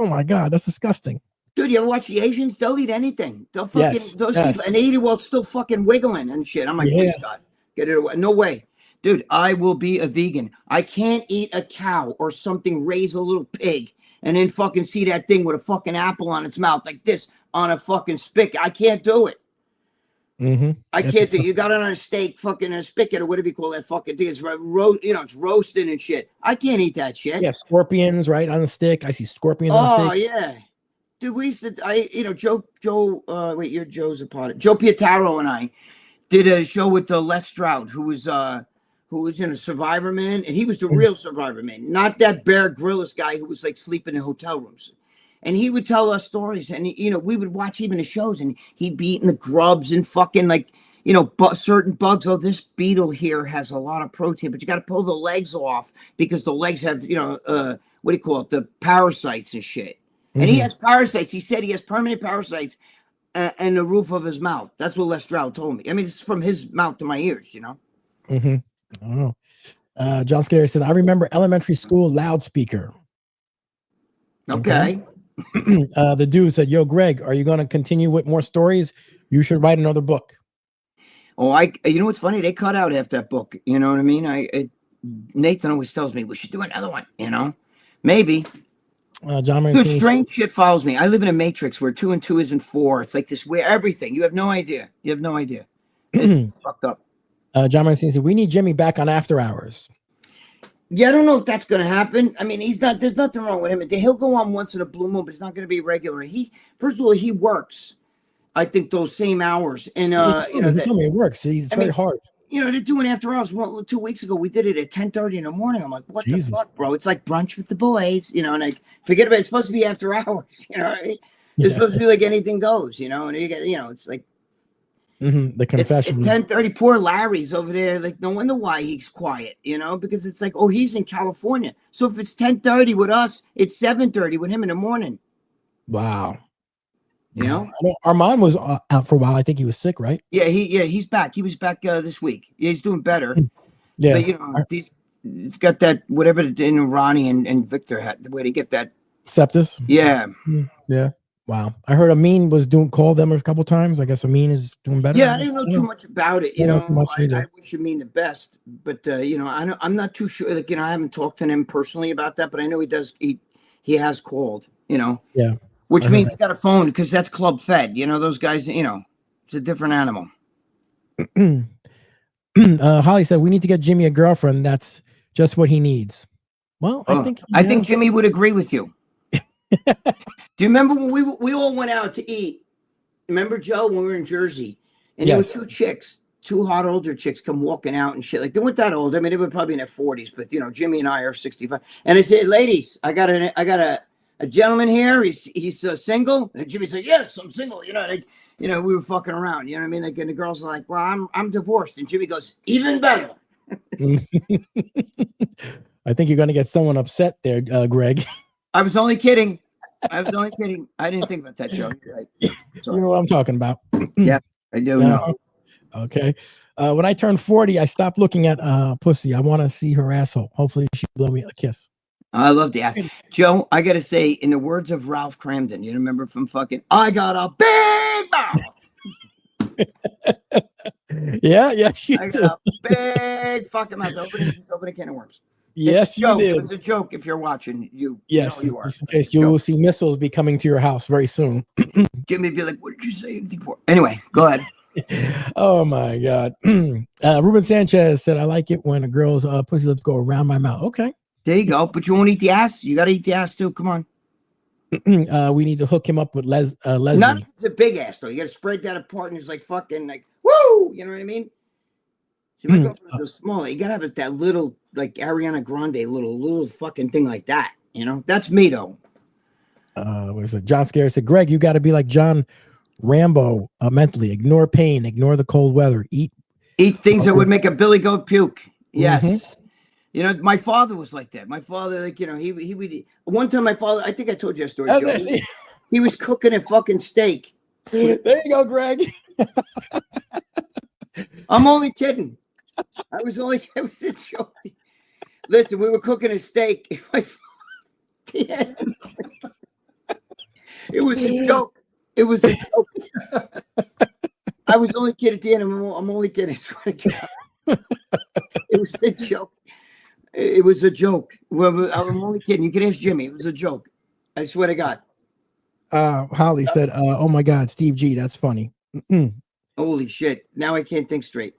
my God. That's disgusting. Dude, you ever watch the Asians? They'll eat anything. They'll fucking, people, and they eat it while it's still fucking wiggling and shit. I'm like, please God, get it away. No way. Dude, I will be a vegan. I can't eat a cow or something, raise a little pig, and then fucking see that thing with a fucking apple on its mouth like this on a fucking spigot. I can't do it. I can't do it. You got it on a steak, fucking a spigot or whatever you call that fucking thing. It's it's roasting and shit. I can't eat that shit. Yeah, scorpions, right, on a stick. I see scorpions on a stick. Oh, yeah. Dude, we used to, you're Joe Zapata. Joe Pietaro and I did a show with Les Stroud, who was in a Survivor Man, and he was the real Survivor Man, not that Bear Grylls guy who was like sleeping in hotel rooms. And he would tell us stories, and we would watch even the shows, and he'd be eating the grubs and fucking like certain bugs. Oh, this beetle here has a lot of protein, but you got to pull the legs off because the legs have what do you call it, the parasites and shit. And he has parasites. He said he has permanent parasites in the roof of his mouth. That's what Les Stroud told me. I mean, it's from his mouth to my ears, I don't know. John Scary says, I remember elementary school loudspeaker. Okay. The dude said, yo, Greg, are you going to continue with more stories? You should write another book. Oh, you know what's funny? They cut out half that book. You know what I mean? Nathan always tells me we should do another one, maybe. John Dude, strange shit follows me. I live in a matrix where 2 and 2 isn't 4. It's like this where everything. You have no idea. It's fucked up. John Mancini said, we need Jimmy back on After Hours. Yeah, I don't know if that's going to happen. I mean, there's nothing wrong with him. He'll go on once in a blue moon, but it's not going to be regular. First of all, he works, I think, those same hours. And, he told me it works. It's very hard. They're doing After Hours. 2 weeks ago, we did it at 10:30 in the morning. I'm like, what the fuck, bro? It's like brunch with the boys, and I forget about it. It's supposed to be after hours, right? It's supposed to be like anything goes, and you get, it's like the confession. It's at 10:30. Poor Larry's over there. Like, no wonder why he's quiet, because it's like, oh, he's in California. So if it's 10:30 with us, it's 7:30 with him in the morning. Wow. Armand was out for a while. I think he was sick, right? Yeah, he's back. He was back this week. Yeah, he's doing better. Yeah, but it's got that whatever in Ronnie and Victor had. Where they get that sepsis? Yeah. Wow. I heard Amin was called them a couple times. I guess Amin is doing better. Yeah, I didn't know too much about it. I wish Amin the best, but I'm not too sure. Like, I haven't talked to him personally about that, but I know he does. He has called. Yeah. Which means he's got a phone because that's club fed. Those guys, it's a different animal. Holly said, we need to get Jimmy a girlfriend. That's just what he needs. Well, I think Jimmy would agree with you. Do you remember when we all went out to eat? Remember, Joe, when we were in Jersey? And there were two hot older chicks come walking out and shit. Like, they weren't that old. I mean, they were probably in their 40s, but, Jimmy and I are 65. And I said, ladies, I got a gentleman here. He's single. And Jimmy said, yes, I'm single. We were fucking around. You know what I mean? Like, and the girls are like, well, I'm divorced. And Jimmy goes, even better. I think you're going to get someone upset there, Greg. I was only kidding. I didn't think about that, Joe. You're right. You know what I'm talking about. Yeah, I do know. Okay. When I turn 40, I stopped looking at pussy. I want to see her asshole. Hopefully she blow me a kiss. I love the ass. Joe, I gotta say, in the words of Ralph Cramden, you remember from fucking I got a big mouth. Yeah, I got a big fucking mouth. Open a can of worms. Yes, you did. It was a joke. If you're watching, yes, you know you are. Just in case you will see missiles be coming to your house very soon. Jimmy would be like, "What did you say anything for?" Anyway, go ahead. Oh my God. Ruben Sanchez said, "I like it when a girl's pussy lips go around my mouth." Okay. There you go. But you won't eat the ass. You got to eat the ass too. Come on. We need to hook him up with Leslie. Not it's a big ass though. You got to spread that apart, and it's like fucking like woo. You know what I mean? So you might go for the small. You gotta have that little like Ariana Grande little fucking thing like that. You know, that's me though. Was it John Scary said, Greg, you got to be like John Rambo mentally. Ignore pain, ignore the cold weather, eat things that would make a billy goat puke. Yes. Mm-hmm. You know, my father was like that. My father, like, you know, he would. One time, my father, I think I told you a story, Joe. He was cooking a fucking steak. There you go, Greg. I'm only kidding. It was a joke. Listen, we were cooking a steak. It was a joke. It was a joke. I was only kidding at the end. I'm only kidding. It was a joke. It was a joke. Well, I'm only kidding. You can ask Jimmy. It was a joke. I swear to God. Holly said, "Oh my God, Steve G, that's funny." Holy shit! Now I can't think straight.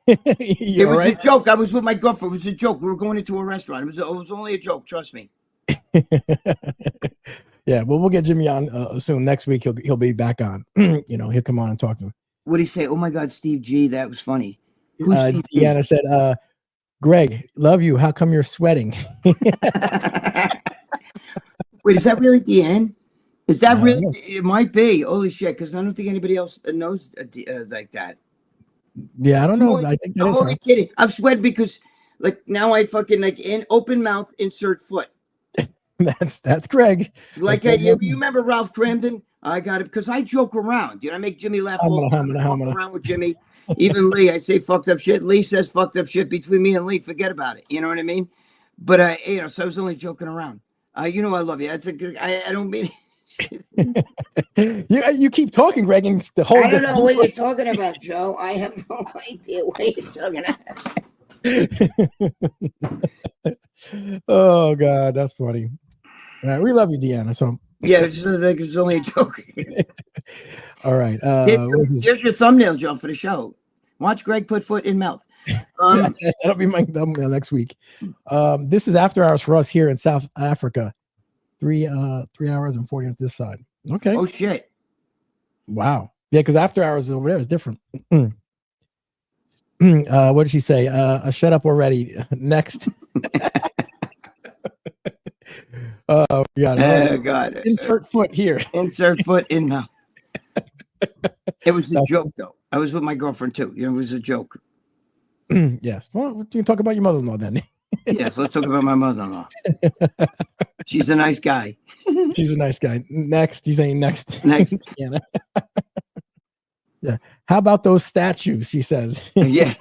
It was a joke. I was with my girlfriend. It was a joke. We were going into a restaurant. It was only a joke. Trust me. Yeah, well, we'll get Jimmy on soon. Next week he'll be back on. You know, he'll come on and talk to him. What did he say? Oh my God, Steve G, that was funny. Who's Steve G? Deanna said, Greg, love you. How come you're sweating? Wait, is that really Deanne? Is that really? It might be. Holy shit! Because I don't think anybody else knows like that. Yeah, I don't know. I think that is only kidding. I've sweat because, like, now I fucking like in open mouth insert foot. That's Greg. Like, you remember Ralph Cramden? I got it because I joke around. You know, I make Jimmy laugh all the time. I walk around with Jimmy. Even Lee, I say fucked up shit. Lee says fucked up shit between me and Lee. Forget about it. You know what I mean? But you know, so I was only joking around. You know, I love you. That's a good. I don't mean. You keep talking, Greg, and the whole. I don't know what you're talking about, Joe. I have no idea what you're talking about. Oh God, that's funny. All right, we love you, Deanna. So yeah, it's just like it's only a joke. All right. Here's your thumbnail, Joe, for the show. Watch Greg put foot in mouth. That'll be my thumbnail next week. This is after hours for us here in South Africa. 3 hours and 40 minutes this side. Okay. Oh shit. Wow. Yeah, because after hours over there is different. What did she say? Shut up already. Next. Oh God. Insert foot here. Insert foot in mouth. It was a joke, though. I was with my girlfriend too. You know, it was a joke. Yes. Well, we can talk about your mother-in-law then. Yes, let's talk about my mother-in-law. She's a nice guy. She's a nice guy. Next, he's saying next. Next. Yeah. Yeah. How about those statues? She says. Yeah.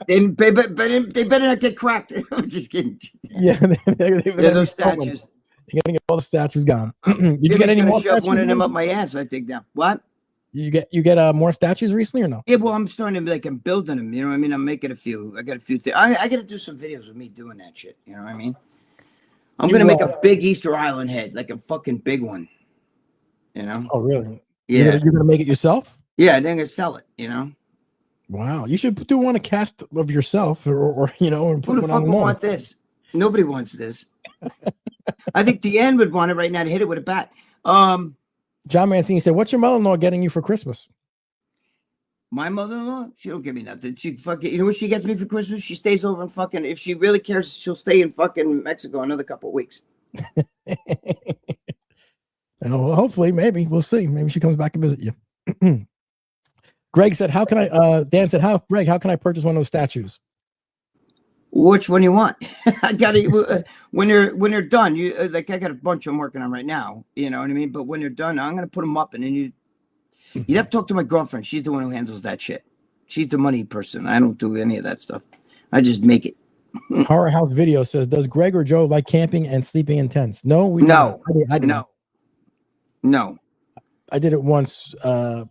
They better not get cracked. I'm just kidding. Yeah, those statues. You're gonna get all the statues gone. Did you get any more statues? One of them up my ass, I think now. What? You get more statues recently or no? Yeah, well, I'm starting to I'm building them. You know what I mean? I'm making a few. I got a few things. I got to do some videos with me doing that shit. You know what I mean? I'm gonna make a big Easter Island head, like a fucking big one. You know? Oh, really? Yeah. You're gonna make it yourself? Yeah, and then gonna sell it. You know? Wow, you should do one a cast of yourself, or you know, and put who the fuck would want this? Nobody wants this. I think Deanne would want it right now to hit it with a bat. John Mancini said, "What's your mother-in-law getting you for Christmas?" My mother-in-law, she don't give me nothing. She fucking, you know what she gets me for Christmas? She stays over in fucking. If she really cares, she'll stay in fucking Mexico another couple of weeks. Well, hopefully, maybe we'll see. Maybe she comes back and visit you. Greg said, "How can I?" Dan said, Greg, how can I purchase one of those statues?" Which one you want? I got it. When they're done, you like I got a bunch I'm working on right now. You know what I mean? But when they're done, I'm gonna put them up, and then You'd have to talk to my girlfriend. She's the one who handles that shit. She's the money person. I don't do any of that stuff. I just make it. Horror House Video says, does Greg or Joe like camping and sleeping in tents? No, we No. I don't. No. I did it once for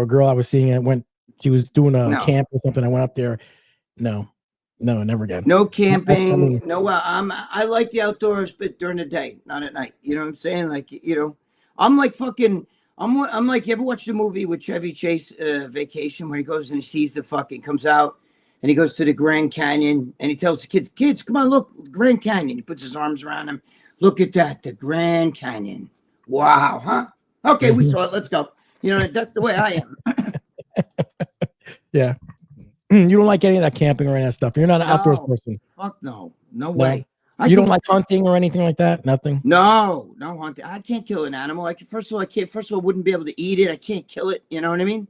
a girl I was seeing, and she was doing a camp or something. I went up there. No, never again. No camping. No, I like the outdoors, but during the day, not at night. You know what I'm saying? Like, you know, I'm like fucking. I'm like, you ever watch the movie with Chevy Chase, Vacation, where he goes and he sees comes out and he goes to the Grand Canyon and he tells the kids, come on, look, Grand Canyon. He puts his arms around him. Look at that, the Grand Canyon. Wow, huh? Okay, we saw it. Let's go. You know, that's the way I am. Yeah. You don't like any of that camping or any of that stuff. You're not an outdoors person. Fuck no. No way. You don't like hunting or anything like that? Nothing? No hunting. I can't kill an animal. Like, first of all, I wouldn't be able to eat it. I can't kill it. You know what I mean?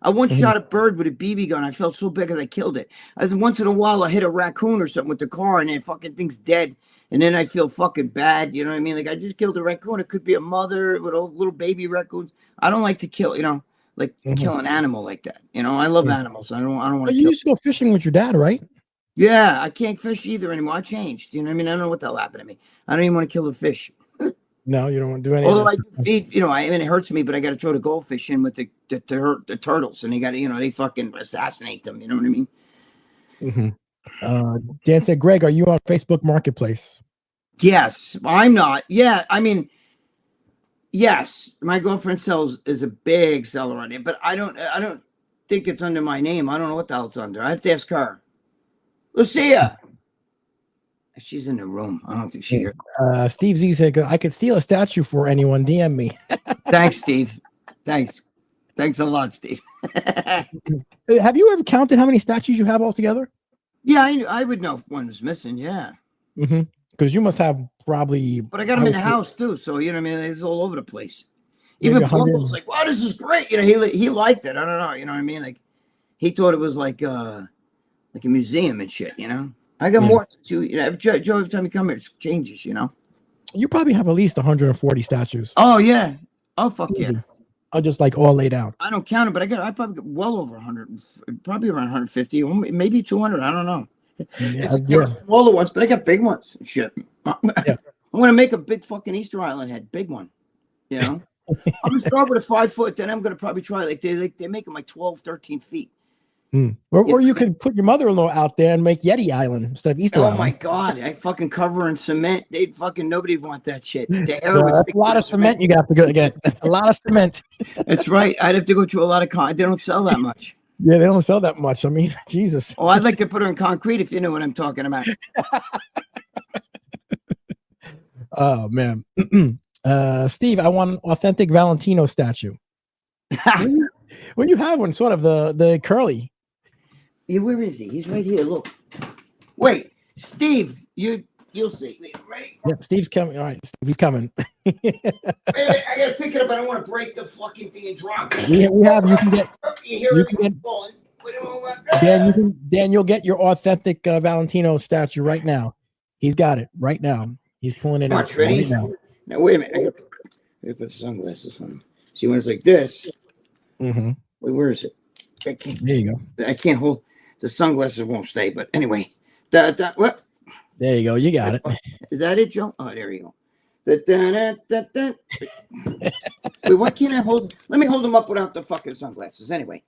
I once shot a bird with a BB gun. I felt so big because I killed it. As once in a while, I hit a raccoon or something with the car and then fucking thing's dead. And then I feel fucking bad. You know what I mean? Like, I just killed a raccoon. It could be a mother with all little baby raccoons. I don't like to kill, you know, like kill an animal like that. You know, I love animals. I don't want to You used to go fishing with your dad, right? Yeah, I can't fish either anymore. I changed. You know what I mean? I don't know what the hell happened to me. I don't even want to kill the fish. No, you don't want to do anything. Although I feed, you know, I mean, it hurts me, but I got to throw the goldfish in with the turtles, and they got to, you know, they fucking assassinate them. You know what I mean? Dan said, Greg, are you on Facebook Marketplace? Yes, I'm not. Yeah, I mean, yes, my girlfriend is a big seller on it, but I don't think it's under my name. I don't know what the hell it's under. I have to ask her. Lucia. She's in the room. I don't think she heard. Steve Z said, I could steal a statue for anyone. DM me. Thanks, Steve. Thanks a lot, Steve. Have you ever counted how many statues you have altogether? Yeah, I would know if one was missing. Yeah. Because you must have probably. But I got them in the house too, so you know what I mean. It's all over the place. Even Plumbo was like, "Wow, this is great." You know, he liked it. I don't know. You know what I mean? Like, he thought it was like a museum and shit. You know. I got more to, you know, Joe, every time you come here, it changes, you know. You probably have at least 140 statues. Oh, yeah. Oh, fuck Easy. yeah. Are just like all laid out. I don't count it, but I probably got well over 100, probably around 150, or maybe 200. I don't know. Yeah. Smaller ones, but I got big ones and shit. I'm going to make a big fucking Easter Island head, big one, you know. I'm going to start with a 5 foot, then I'm going to probably try, they make them like 12, 13 feet. Or you could put your mother-in-law out there and make Yeti Island instead of Easter Island. Oh my God! I fucking cover in cement. Nobody want that shit. That's a lot of cement you got to go get. That's a lot of cement. That's right. I'd have to go through a lot of They don't sell that much. Yeah, they don't sell that much. I mean, Jesus. Oh, I'd like to put her in concrete if you know what I'm talking about. Oh man, Steve, I want an authentic Valentino statue. Well, you have one, sort of the curly. Yeah, where is he? He's right here. Look. Wait, Steve, you'll see. Wait, ready? Yep, Steve's coming. All right, Steve, he's coming. Wait a minute, I gotta pick it up. I don't want to break the fucking thing and drop it. Yeah, we have. You can get. You can get. Dan, you'll get your authentic Valentino statue right now. He's got it right now. He's pulling it out. Ready? Right now. Now wait a minute. I gotta put sunglasses on him. See, when it's like this. Wait, where is it? There you go. I can't hold. The sunglasses won't stay, but anyway. What? There you go. You got it. Is that it, Joe? Oh, there you go. Wait, why can't I hold? Let me hold him up without the fucking sunglasses. Anyway,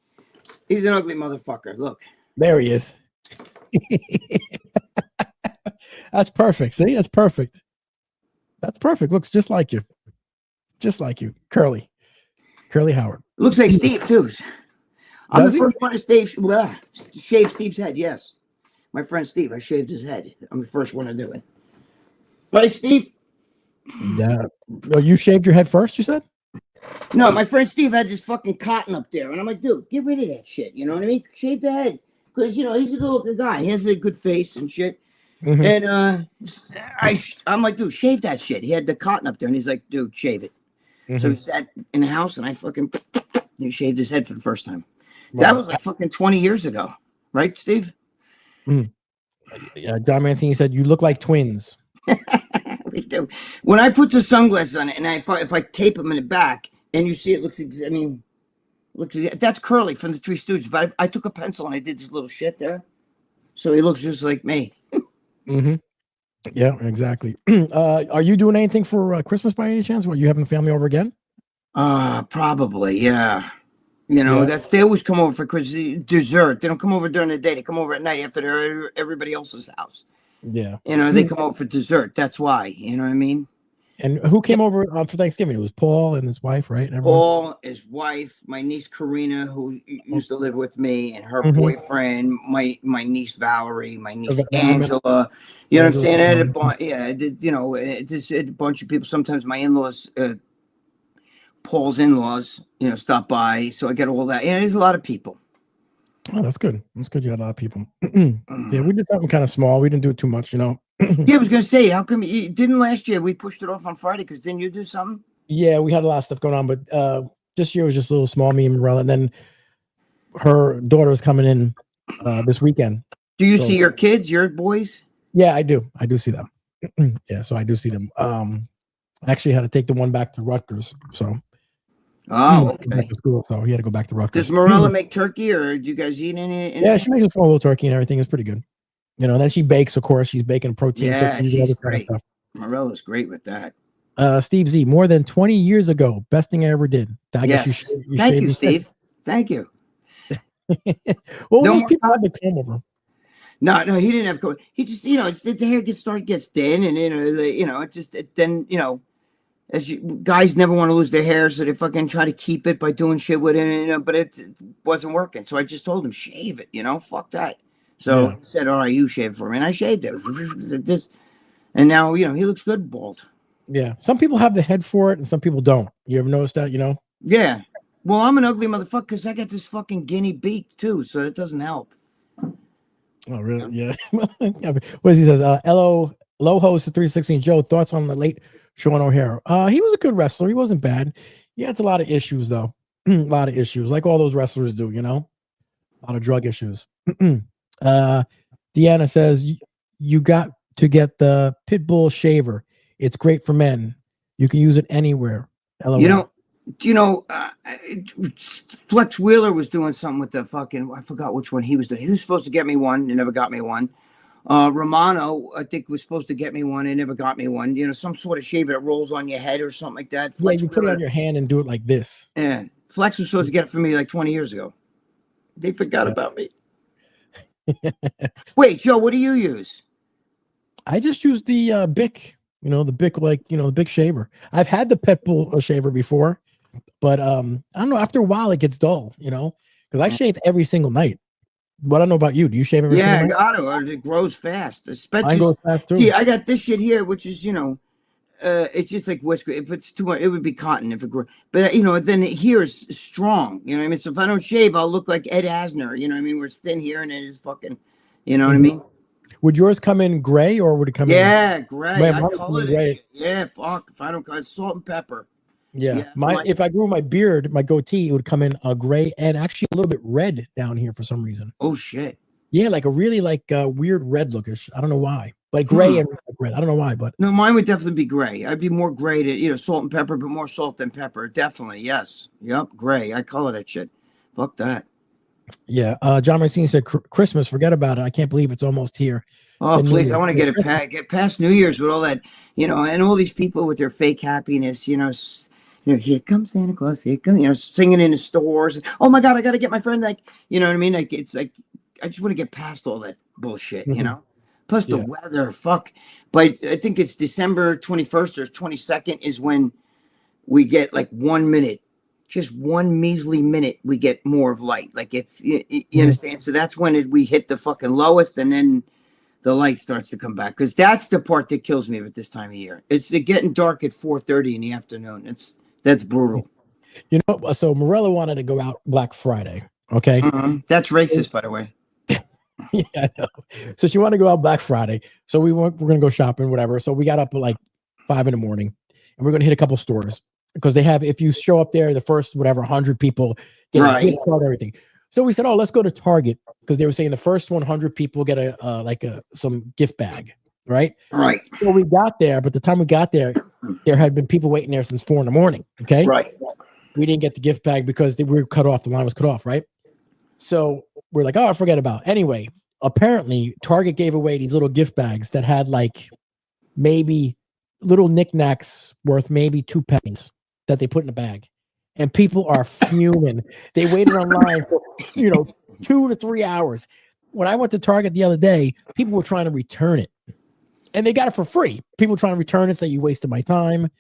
he's an ugly motherfucker. Look. There he is. That's perfect. See, that's perfect. That's perfect. Looks just like you. Just like you. Curly Howard. Looks like Steve too. I'm the first one to shave Steve's head. Yes, my friend Steve. I shaved his head. I'm the first one to do it. Right, Steve? Well, you shaved your head first, you said? No, my friend Steve had this fucking cotton up there, and I'm like, dude, get rid of that shit. You know what I mean? Shave the head, because you know he's a good-looking guy. He has a good face and shit. And I'm like, dude, shave that shit. He had the cotton up there, and he's like, dude, shave it. So he sat in the house, and I fucking he shaved his head for the first time. Wow. That was like fucking 20 years ago, right, Steve? Yeah, John Mancini said you look like twins. We do. When I put the sunglasses on it, and if I tape them in the back, and you see it looks. I mean, looks. That's Curly from the Three Stooges. But I took a pencil and I did this little shit there, so he looks just like me. Mm-hmm. Yeah, exactly. Are you doing anything for Christmas by any chance? Were you having the family over again? Probably, yeah. You know, Yeah. they always come over for Christmas dessert. They don't come over during the day. They come over at night after they're at everybody else's house. Yeah. You know, they come over for dessert. That's why. You know what I mean? And who came over for Thanksgiving? It was Paul and his wife, right? Everyone? Paul, his wife, my niece Karina, who used to live with me, and her Mhm. boyfriend, my niece Valerie, my niece Valentino. Angela. You know what I'm saying? I had Angela. I did, you know, just a bunch of people. Sometimes my in-laws, Paul's in-laws, you know, stop by. So I get all that. Yeah, there's a lot of people. Oh, that's good. That's good. You had a lot of people. Yeah, we did something kind of small. We didn't do it too much, you know. Yeah, I was gonna say, how come you didn't last year? We pushed it off on Friday because didn't you do something? Yeah, we had a lot of stuff going on, but this year was just a little small, me and Morella. And then her daughter was coming in this weekend. Do you So- see your kids, your boys? Yeah, I do. I do see them. Yeah, so I do see them. I actually had to take the one back to Rutgers. So Oh, back okay. to school, so he had to go back to Rutgers. Does Morella make turkey, or do you guys eat any? Yeah, she makes a small little turkey and everything. It's pretty good. You know, and then she bakes, of course. She's baking protein Yeah, cookies and all she's this kind of great. stuff. Morella's great with that. Steve Z, more than 20 years ago, best thing I ever did. I guess Yes. you Thank shaved you, his Steve. Thank you. head. No Well, those more people had the comb over. No, he didn't have. He just, you know, it's the hair gets thin, and then as guys never want to lose their hair, so they fucking try to keep it by doing shit with it, you know. But it wasn't working, so I just told him shave it, you know, fuck that. So Yeah. he said, "All right, you shave it for me," and I shaved it. And now you know he looks good bald. Yeah. Some people have the head for it and some people don't. You ever notice that, you know? Yeah. Well, I'm an ugly motherfucker because I got this fucking guinea beak too, so it doesn't help. Oh, really? Yeah. What he says? Low host 316 Joe, thoughts on the late Sean O'Hare? He was a good wrestler. He wasn't bad. He had a lot of issues, though. A lot of issues, like all those wrestlers do, you know? A lot of drug issues. Deanna says, you got to get the Pitbull shaver. It's great for men. You can use it anywhere. LOL. You know, Flex Wheeler was doing something with the fucking, I forgot which one he was doing. He was supposed to get me one. He never got me one. Romano, I think, was supposed to get me one. He never got me one. You know, some sort of shaver that rolls on your head or something like that. Flex you put it on your hand and do it like this. Yeah. Flex was supposed to get it for me like 20 years ago. They forgot about me. Wait, Joe, what do you use? I just use the Bic, you know, the Bic, like, you know, the Bic shaver. I've had the Pitbull shaver before, but I don't know. After a while, it gets dull, you know, because I shave every single night. But I don't know about you. Do you shave every single night? Yeah, I got to. Or it grows fast. Mine goes fast too. See, I got this shit here, which is, you know, it's just like whisker. If it's too much, it would be cotton if it grew. But you know, then here is strong. You know what I mean? So if I don't shave, I'll look like Ed Asner. You know what I mean? Where it's thin here and it is fucking. You know what I mean? Would yours come in gray or would it come in? Yeah, gray. Man, I mine color come in this gray. shit. Yeah, fuck. If I don't cut salt and pepper. Yeah. If I grew my beard, my goatee, it would come in a gray and actually a little bit red down here for some reason. Oh shit. Yeah, like a really weird red lookish. I don't know why, but gray and red. I don't know why, but no, mine would definitely be gray. I'd be more gray to, you know, salt and pepper, but more salt than pepper. Definitely, yes. Yep, gray. I color that shit. Fuck that. Yeah. John Marcini said Christmas. Forget about it. I can't believe it's almost here. Oh, please! I want to get past New Year's with all that, you know, and all these people with their fake happiness. You know, here comes Santa Claus. Here comes, you know, singing in the stores. Oh my God, I got to get my friend. Like, you know what I mean? Like, it's like I just want to get past all that bullshit. You know. Plus the weather, fuck. But I think it's December 21st or 22nd is when we get like 1 minute, just one measly minute. We get more of light. Like it's, you understand? So that's when we hit the fucking lowest, and then the light starts to come back. Because that's the part that kills me at this time of year. It's the getting dark at 4:30 in the afternoon. That's brutal. You know, so Morella wanted to go out Black Friday. Okay, that's racist, by the way. Yeah, I know. So she wanted to go out Black Friday. So we're going to go shopping, whatever. So we got up at like 5 a.m. and we're going to hit a couple stores because they have, if you show up there, the first, 100 people get a gift card, everything. So we said, oh, let's go to Target because they were saying the first 100 people get some gift bag. Right. So we got there, but the time we got there, there had been people waiting there since 4 a.m. Okay. Right. We didn't get the gift bag because we were cut off. The line was cut off, right? So we're like, oh, forget about it. Anyway, apparently Target gave away these little gift bags that had like maybe little knickknacks worth maybe 2 pennies that they put in a bag. And people are fuming. They waited online for, 2 to 3 hours. When I went to Target the other day, people were trying to return it. And they got it for free. People trying to return it, say you wasted my time.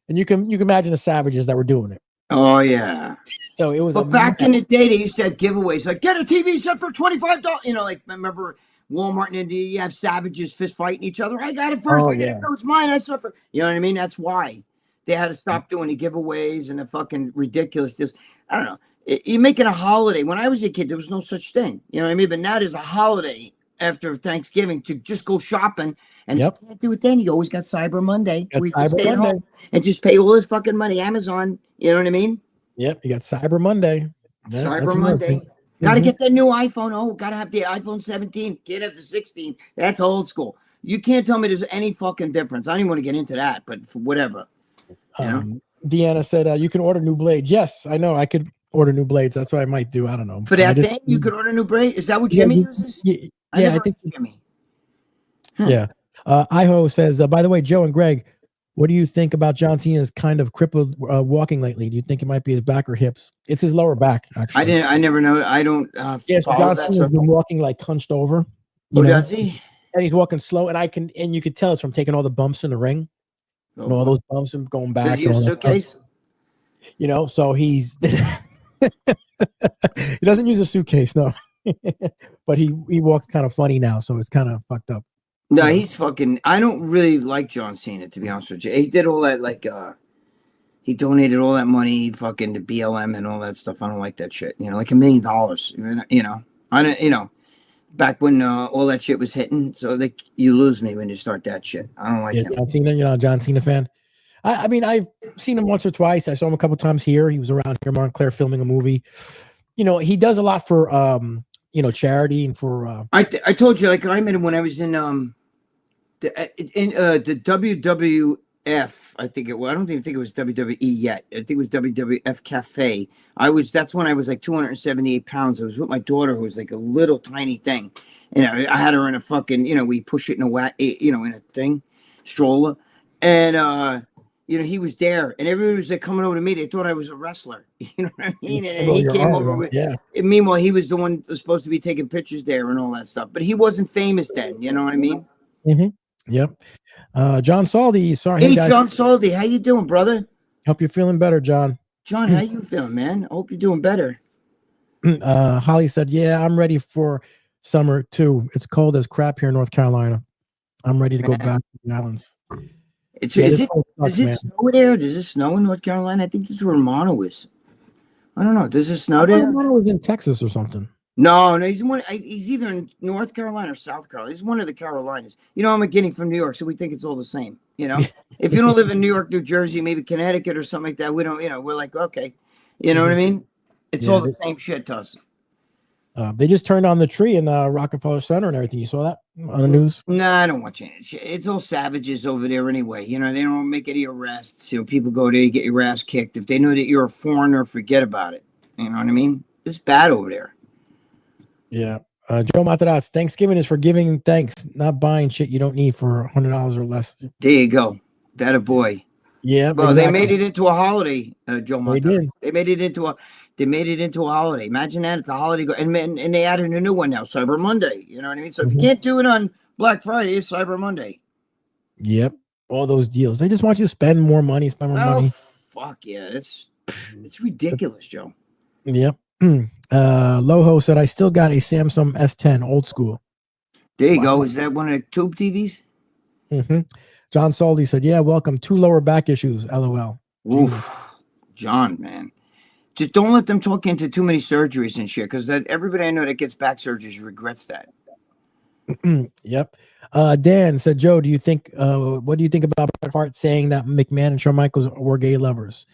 And you can imagine the savages that were doing it. Oh yeah. So it was. But back in the day, they used to have giveaways like get a TV set for $25. Like remember Walmart and India, you have savages fist fighting each other. I got it first. I got it. No, it's mine. I suffer. You know what I mean? That's why they had to stop doing the giveaways and the fucking ridiculousness. I don't know. You're making a holiday. When I was a kid, there was no such thing. You know what I mean? But now there's a holiday after Thanksgiving to just go shopping. And if you can't do it then, you always got Cyber Monday. Where you can stay at home and just pay all this fucking money. Amazon, you know what I mean? Yep, you got Cyber Monday. Cyber Monday. Got to get that new iPhone. Oh, got to have the iPhone 17. Can't have the 16. That's old school. You can't tell me there's any fucking difference. I don't even want to get into that, but for whatever. Deanna said, you can order new blades. Yes, I know. I could order new blades. That's what I might do. I don't know. For that thing, you could order new blades? Is that what Jimmy uses? Yeah, I think Jimmy. Huh. Yeah. Iho says, by the way, Joe and Greg, what do you think about John Cena's kind of crippled walking lately? Do you think it might be his back or hips? It's his lower back, actually. I never know. I don't. Yes, John Cena's been walking like hunched over. Does he? And he's walking slow, and you could tell it's from taking all the bumps in the ring. All those bumps and going back. Does he use a suitcase? So he's he doesn't use a suitcase, no. But he walks kind of funny now, so it's kind of fucked up. No, he's fucking. I don't really like John Cena, to be honest with you. He did all that, he donated all that money, fucking to BLM and all that stuff. I don't like that shit. Like $1 million. I don't. Back when all that shit was hitting, so you lose me when you start that shit. I don't like him. John Cena, you're not a John Cena fan. I mean, I've seen him once or twice. I saw him a couple times here. He was around here, Montclair, filming a movie. He does a lot for charity and for. I told you, I met him when I was in the WWF. I think it was. I don't even think it was WWE yet. I think it was WWF Cafe. That's when I was like 278 pounds. I was with my daughter, who was like a little tiny thing. I had her in a fucking, we push it in in a thing, stroller. And, he was there, and everybody was coming over to me. They thought I was a wrestler. You know what I mean? And he came over with, and meanwhile, he was the one that was supposed to be taking pictures there and all that stuff. But he wasn't famous then. You know what I mean? Mm-hmm. Yep. John Saldi. Sorry. Hey, guys. John Saldi. How you doing, brother? Hope you're feeling better, John. John, how you feeling, man? I hope you're doing better. Holly said, yeah, I'm ready for summer too. It's cold as crap here in North Carolina. I'm ready to go back to the islands. Does it snow there? Does it snow in North Carolina? I think this is where Mono is. I don't know. Does it snow there? Mono is in Texas or something. No, he's either in North Carolina or South Carolina. He's one of the Carolinas. I'm a Guinea from New York, so we think it's all the same. If you don't live in New York, New Jersey, maybe Connecticut or something like that, we don't. We're like, okay, you know what I mean? It's all the same shit to us. They just turned on the tree in Rockefeller Center and everything. You saw that on the news? No, I don't watch it. It's all savages over there anyway. They don't make any arrests. People go there, you get your ass kicked. If they know that you're a foreigner, forget about it. You know what I mean? It's bad over there. Yeah. Joe Matarazzi, Thanksgiving is for giving thanks, not buying shit you don't need for $100 or less. There you go. That a boy. Yeah. Well, exactly. They made it into a holiday, Joe Matarazzi. They did. They made it into a holiday. Imagine that. It's a holiday. And they added a new one now, Cyber Monday. You know what I mean? So if you can't do it on Black Friday, it's Cyber Monday. Yep. All those deals. They just want you to spend more money, money. Fuck yeah. It's ridiculous, Joe. Yep. Loho said, I still got a Samsung S10 old school. There you go. Is that one of the tube TVs? Mm-hmm. John Saldi said, yeah, welcome. 2 lower back issues. LOL. John, man. Just don't let them talk into too many surgeries and shit, because everybody I know that gets back surgeries regrets that. Yep. Dan said, Joe, what do you think about Bret Hart saying that McMahon and Shawn Michaels were gay lovers?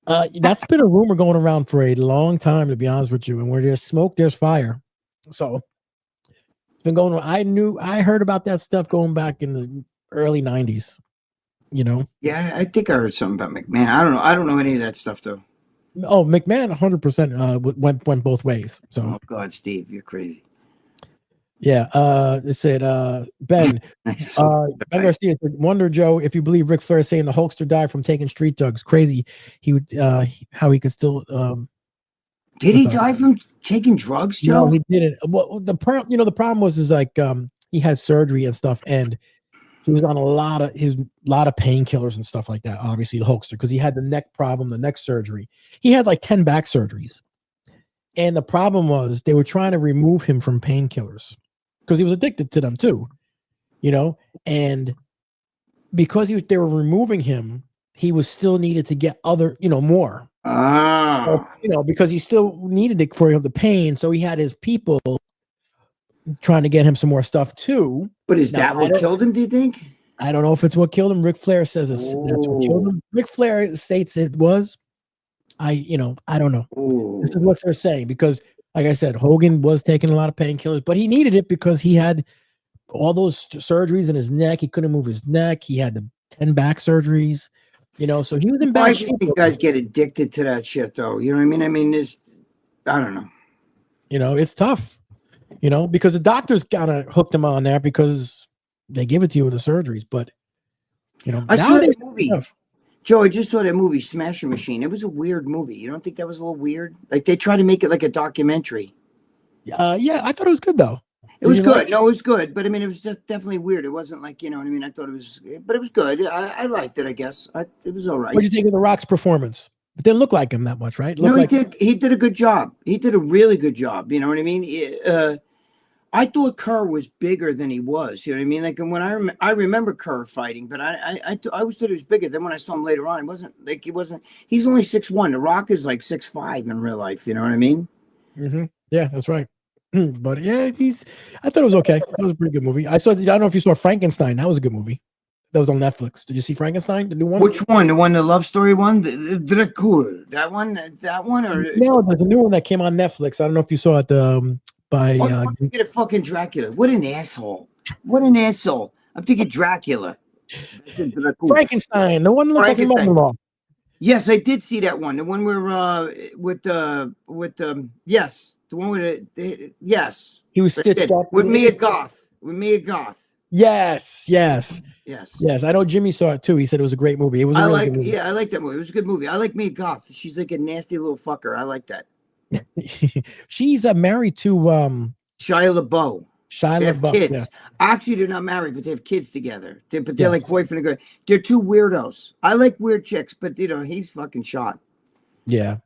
That's been a rumor going around for a long time, to be honest with you. And where there's smoke, there's fire. So it's been going on. I heard about that stuff going back in the early 90s. Yeah, I think I heard something about McMahon. I don't know any of that stuff though. Oh, McMahon 100% went both ways. So Oh God, Steve, you're crazy. yeah, it said Ben. Nice. So Ben Garcia said, "Wonder Joe, if you believe Ric Flair saying the Hulkster died from taking street drugs, crazy. He would how he could still did with he die from taking drugs, no, Joe? he didn't. Well, the problem was is like he had surgery and stuff, and he was on a lot of painkillers and stuff like that. Obviously, the Hulkster because he had the neck problem, the neck surgery. He had like 10 back surgeries, and the problem was they were trying to remove him from painkillers because he was addicted to them too, and because they were removing him, he was still needed to get other, more. Ah. Because he still needed it for the pain, so he had his people trying to get him some more stuff too. But is that what killed him, do you think? I don't know if it's what killed him. Ric Flair says that's what killed him. Ric Flair states it was. I don't know. Ooh. This is what they're saying because, like I said, Hogan was taking a lot of painkillers, but he needed it because he had all those surgeries in his neck. He couldn't move his neck. He had the 10 back surgeries, so he was in bad shape. You guys get addicted to that shit, though. You know what I mean? I mean, I don't know. It's tough, because the doctors kind of hooked him on there because they give it to you with the surgeries. But, I saw that movie. Joe, I just saw that movie, Smasher Machine. It was a weird movie. You don't think that was a little weird? Like they tried to make it like a documentary. Yeah, I thought it was good though. It was good. No, it was good. But I mean, it was just definitely weird. It wasn't like, what I mean? I thought it was, but it was good. I liked it, I guess. It was all right. What do you think of The Rock's performance? It didn't look like him that much, right? No, he did. He did a good job. He did a really good job. You know what I mean? I thought Kerr was bigger than he was. You know what I mean? Like when I remember Kerr fighting, but I always thought he was bigger. Then when I saw him later on, he wasn't. He's only 6'1". The Rock is like 6'5" in real life. You know what I mean? Mm-hmm. Yeah, that's right. But yeah, I thought it was okay. That was a pretty good movie. I don't know if you saw Frankenstein. That was a good movie. That was on Netflix. Did you see Frankenstein, the new one? Which one? The one, the love story one? The Dracula. That one? Or no? There's a new one that came on Netflix. I don't know if you saw it. I'm thinking of fucking Dracula. What an asshole! What an asshole! I'm thinking Dracula. Frankenstein. The one that looks like a mother-in-law. Yes, I did see that one. The one where yes, the one with yes. He was stitched up with Mia Goth. Yes. I know Jimmy saw it too. He said it was a great movie. It was. I like that movie. It was a good movie. I like Mia Goth. She's like a nasty little fucker. I like that. She's married to Shia LaBeouf. They have kids. Yeah. Actually, they're not married, but they have kids together. They're like boyfriend and girl. They're two weirdos. I like weird chicks, but he's fucking shot. Yeah,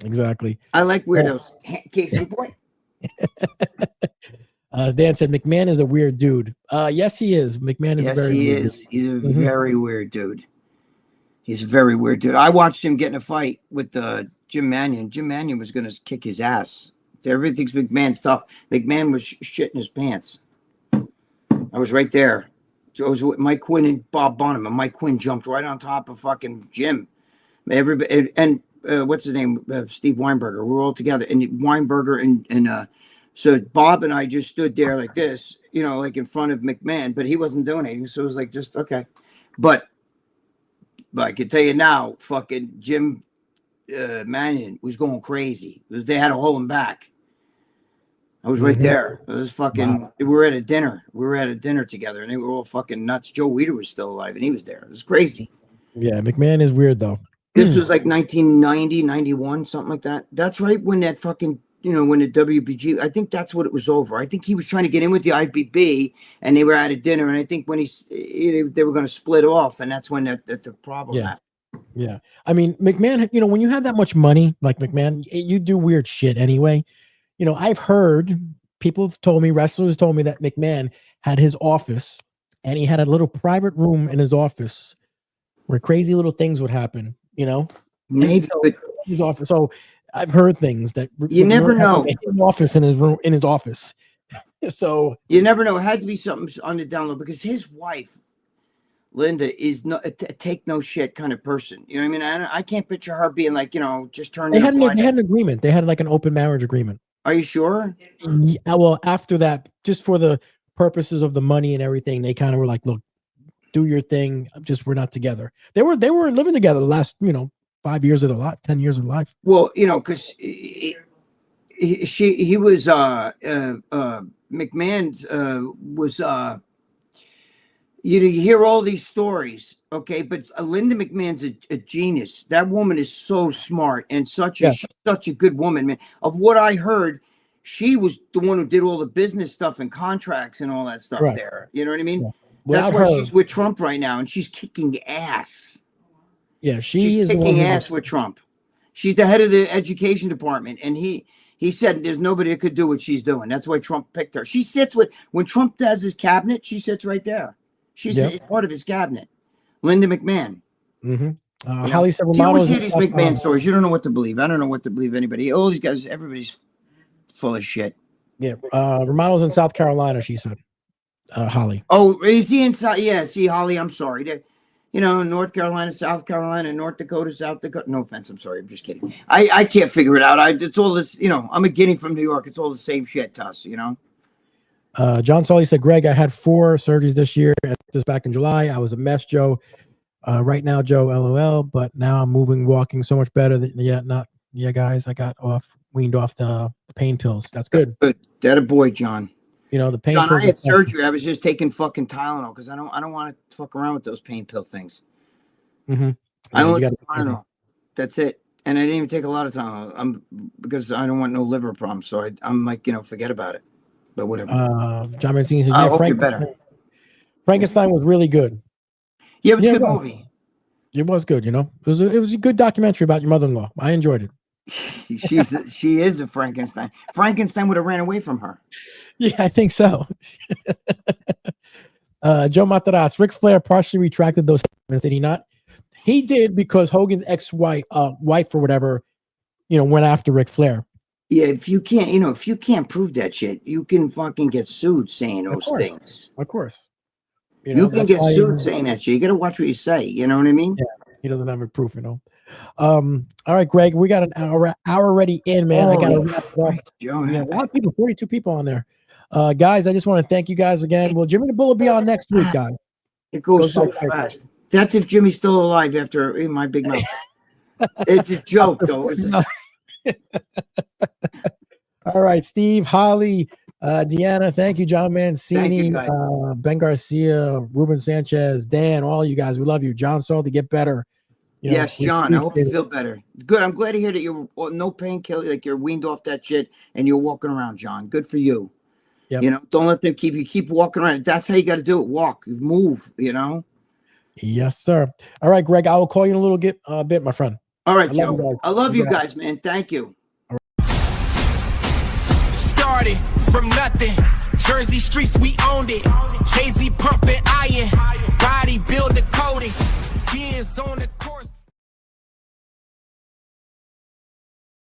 exactly. I like weirdos. Case in point. Dan said McMahon is a weird dude. Yes, he is. McMahon is very weird. He's a very weird dude. He's a very weird dude. I watched him get in a fight with Jim Mannion. Jim Mannion was going to kick his ass. Everything's McMahon's tough. McMahon was shitting his pants. I was right there. I was with Mike Quinn and Bob Bonham, and Mike Quinn jumped right on top of fucking Jim. Everybody and what's his name? Steve Weinberger. We were all together, and Weinberger and so Bob and I just stood there like this, like in front of McMahon, but he wasn't doing anything. So it was like just okay, but I can tell you now, fucking Jim Mannion was going crazy because they had to hold him back. I was right there. It was fucking. Wow. We were at a dinner. We were at a dinner together, and they were all fucking nuts. Joe Weider was still alive, and he was there. It was crazy. Yeah, McMahon is weird though. This was like 1990, 91, something like that. That's right when that fucking, when the WBG. I think that's what it was over. I think he was trying to get in with the IBB, and they were at a dinner. And I think when they were going to split off, and that's when the problem happened. Yeah, I mean McMahon. When you have that much money, like McMahon, you do weird shit anyway. I've heard people have told me, wrestlers told me that McMahon had his office and he had a little private room in his office where crazy little things would happen, Maybe his office. So I've heard things that you never know. An office in his room, in his office. So you never know. It had to be something on the download because his wife, Linda, is not a take no shit kind of person. You know what I mean? I can't picture her being like, just turning. They had an agreement. They had like an open marriage agreement. Are you sure? Yeah, well, after that, just for the purposes of the money and everything, they kind of were like, "Look, do your thing. We're not together." They were living together the last, 5 years of the life, 10 years of life. Well, you know, because he was McMahon's was you hear all these stories, okay, but Linda McMahon's a genius. That woman is so smart and she's such a good woman, man. Of what I heard, she was the one who did all the business stuff and contracts and all that stuff there. You know what I mean? Yeah. That's why she's with Trump right now, and she's kicking ass. Yeah, she's kicking ass with Trump. She's the head of the education department, and he said there's nobody that could do what she's doing. That's why Trump picked her. She sits when Trump does his cabinet, she sits right there. She's part of his cabinet. Linda McMahon. Holly said, you always hear these McMahon stories. You don't know what to believe. I don't know what to believe anybody. All these guys, everybody's full of shit. Yeah, Romano's in South Carolina, she said. Holly. Oh, is he in South? Yeah, see, Holly, I'm sorry. You know, North Carolina, South Carolina, North Dakota, South Dakota. No offense, I'm sorry. I'm just kidding. I can't figure it out. It's all this, you know, I'm a guinea from New York. It's all the same shit to us, you know? John Sully said, Greg, I had 4 surgeries this year. This back in July. I was a mess, Joe. Right now, Joe, LOL. But now I'm moving, walking so much better. Guys, I got weaned off the pain pills. That's good. Good. That a boy, John. You know, the pain John, pills. I had surgery. I was just taking fucking Tylenol because I don't want to fuck around with those pain pill things. I only Tylenol. That's it. And I didn't even take a lot of Tylenol. Because I don't want no liver problems. So I'm like, you know, forget about it. But whatever. John Mancini said, I hope you're better. Frankenstein was really good. Yeah, it was a good movie. It was good, you know. It was a good documentary about your mother-in-law. I enjoyed it. She is a Frankenstein. Frankenstein would have ran away from her. Yeah, I think so. Joe Mataras, Ric Flair partially retracted those statements, did he not? He did because Hogan's ex-wife, wife or whatever, you know, went after Ric Flair. Yeah, if you can't prove that shit, you can fucking get sued saying those things. Of course. You can get sued saying that shit. You got to watch what you say. You know what I mean? Yeah, he doesn't have any proof, you know. All right, Greg, we got an hour already in, man. I got to wrap it up. Yeah, a lot of people, 42 people on there. Guys, I just want to thank you guys again. Will Jimmy the Bull be on next week, guys? It goes so fast. That's if Jimmy's still alive after my big mouth. It's a joke, though. All right, Steve, Holly, Deanna, thank you, John Mancini, Ben Garcia, Ruben Sanchez, Dan, all you guys, we love you. John Salty, get better. Yes, John, I hope you feel better. Good. I'm glad to hear that you're no painkiller, like you're weaned off that shit and you're walking around, John. Good for you. Yep. You know, don't let them keep walking around. That's how you got to do it. Walk, move, you know? Yes, sir. All right, Greg, I will call you in a little bit, my friend. All right, Joe. I love you guys, man. Thank you. Started from nothing. Jersey streets, we owned it. Jay-Z pumping iron. Body builder coding. Beings on the course.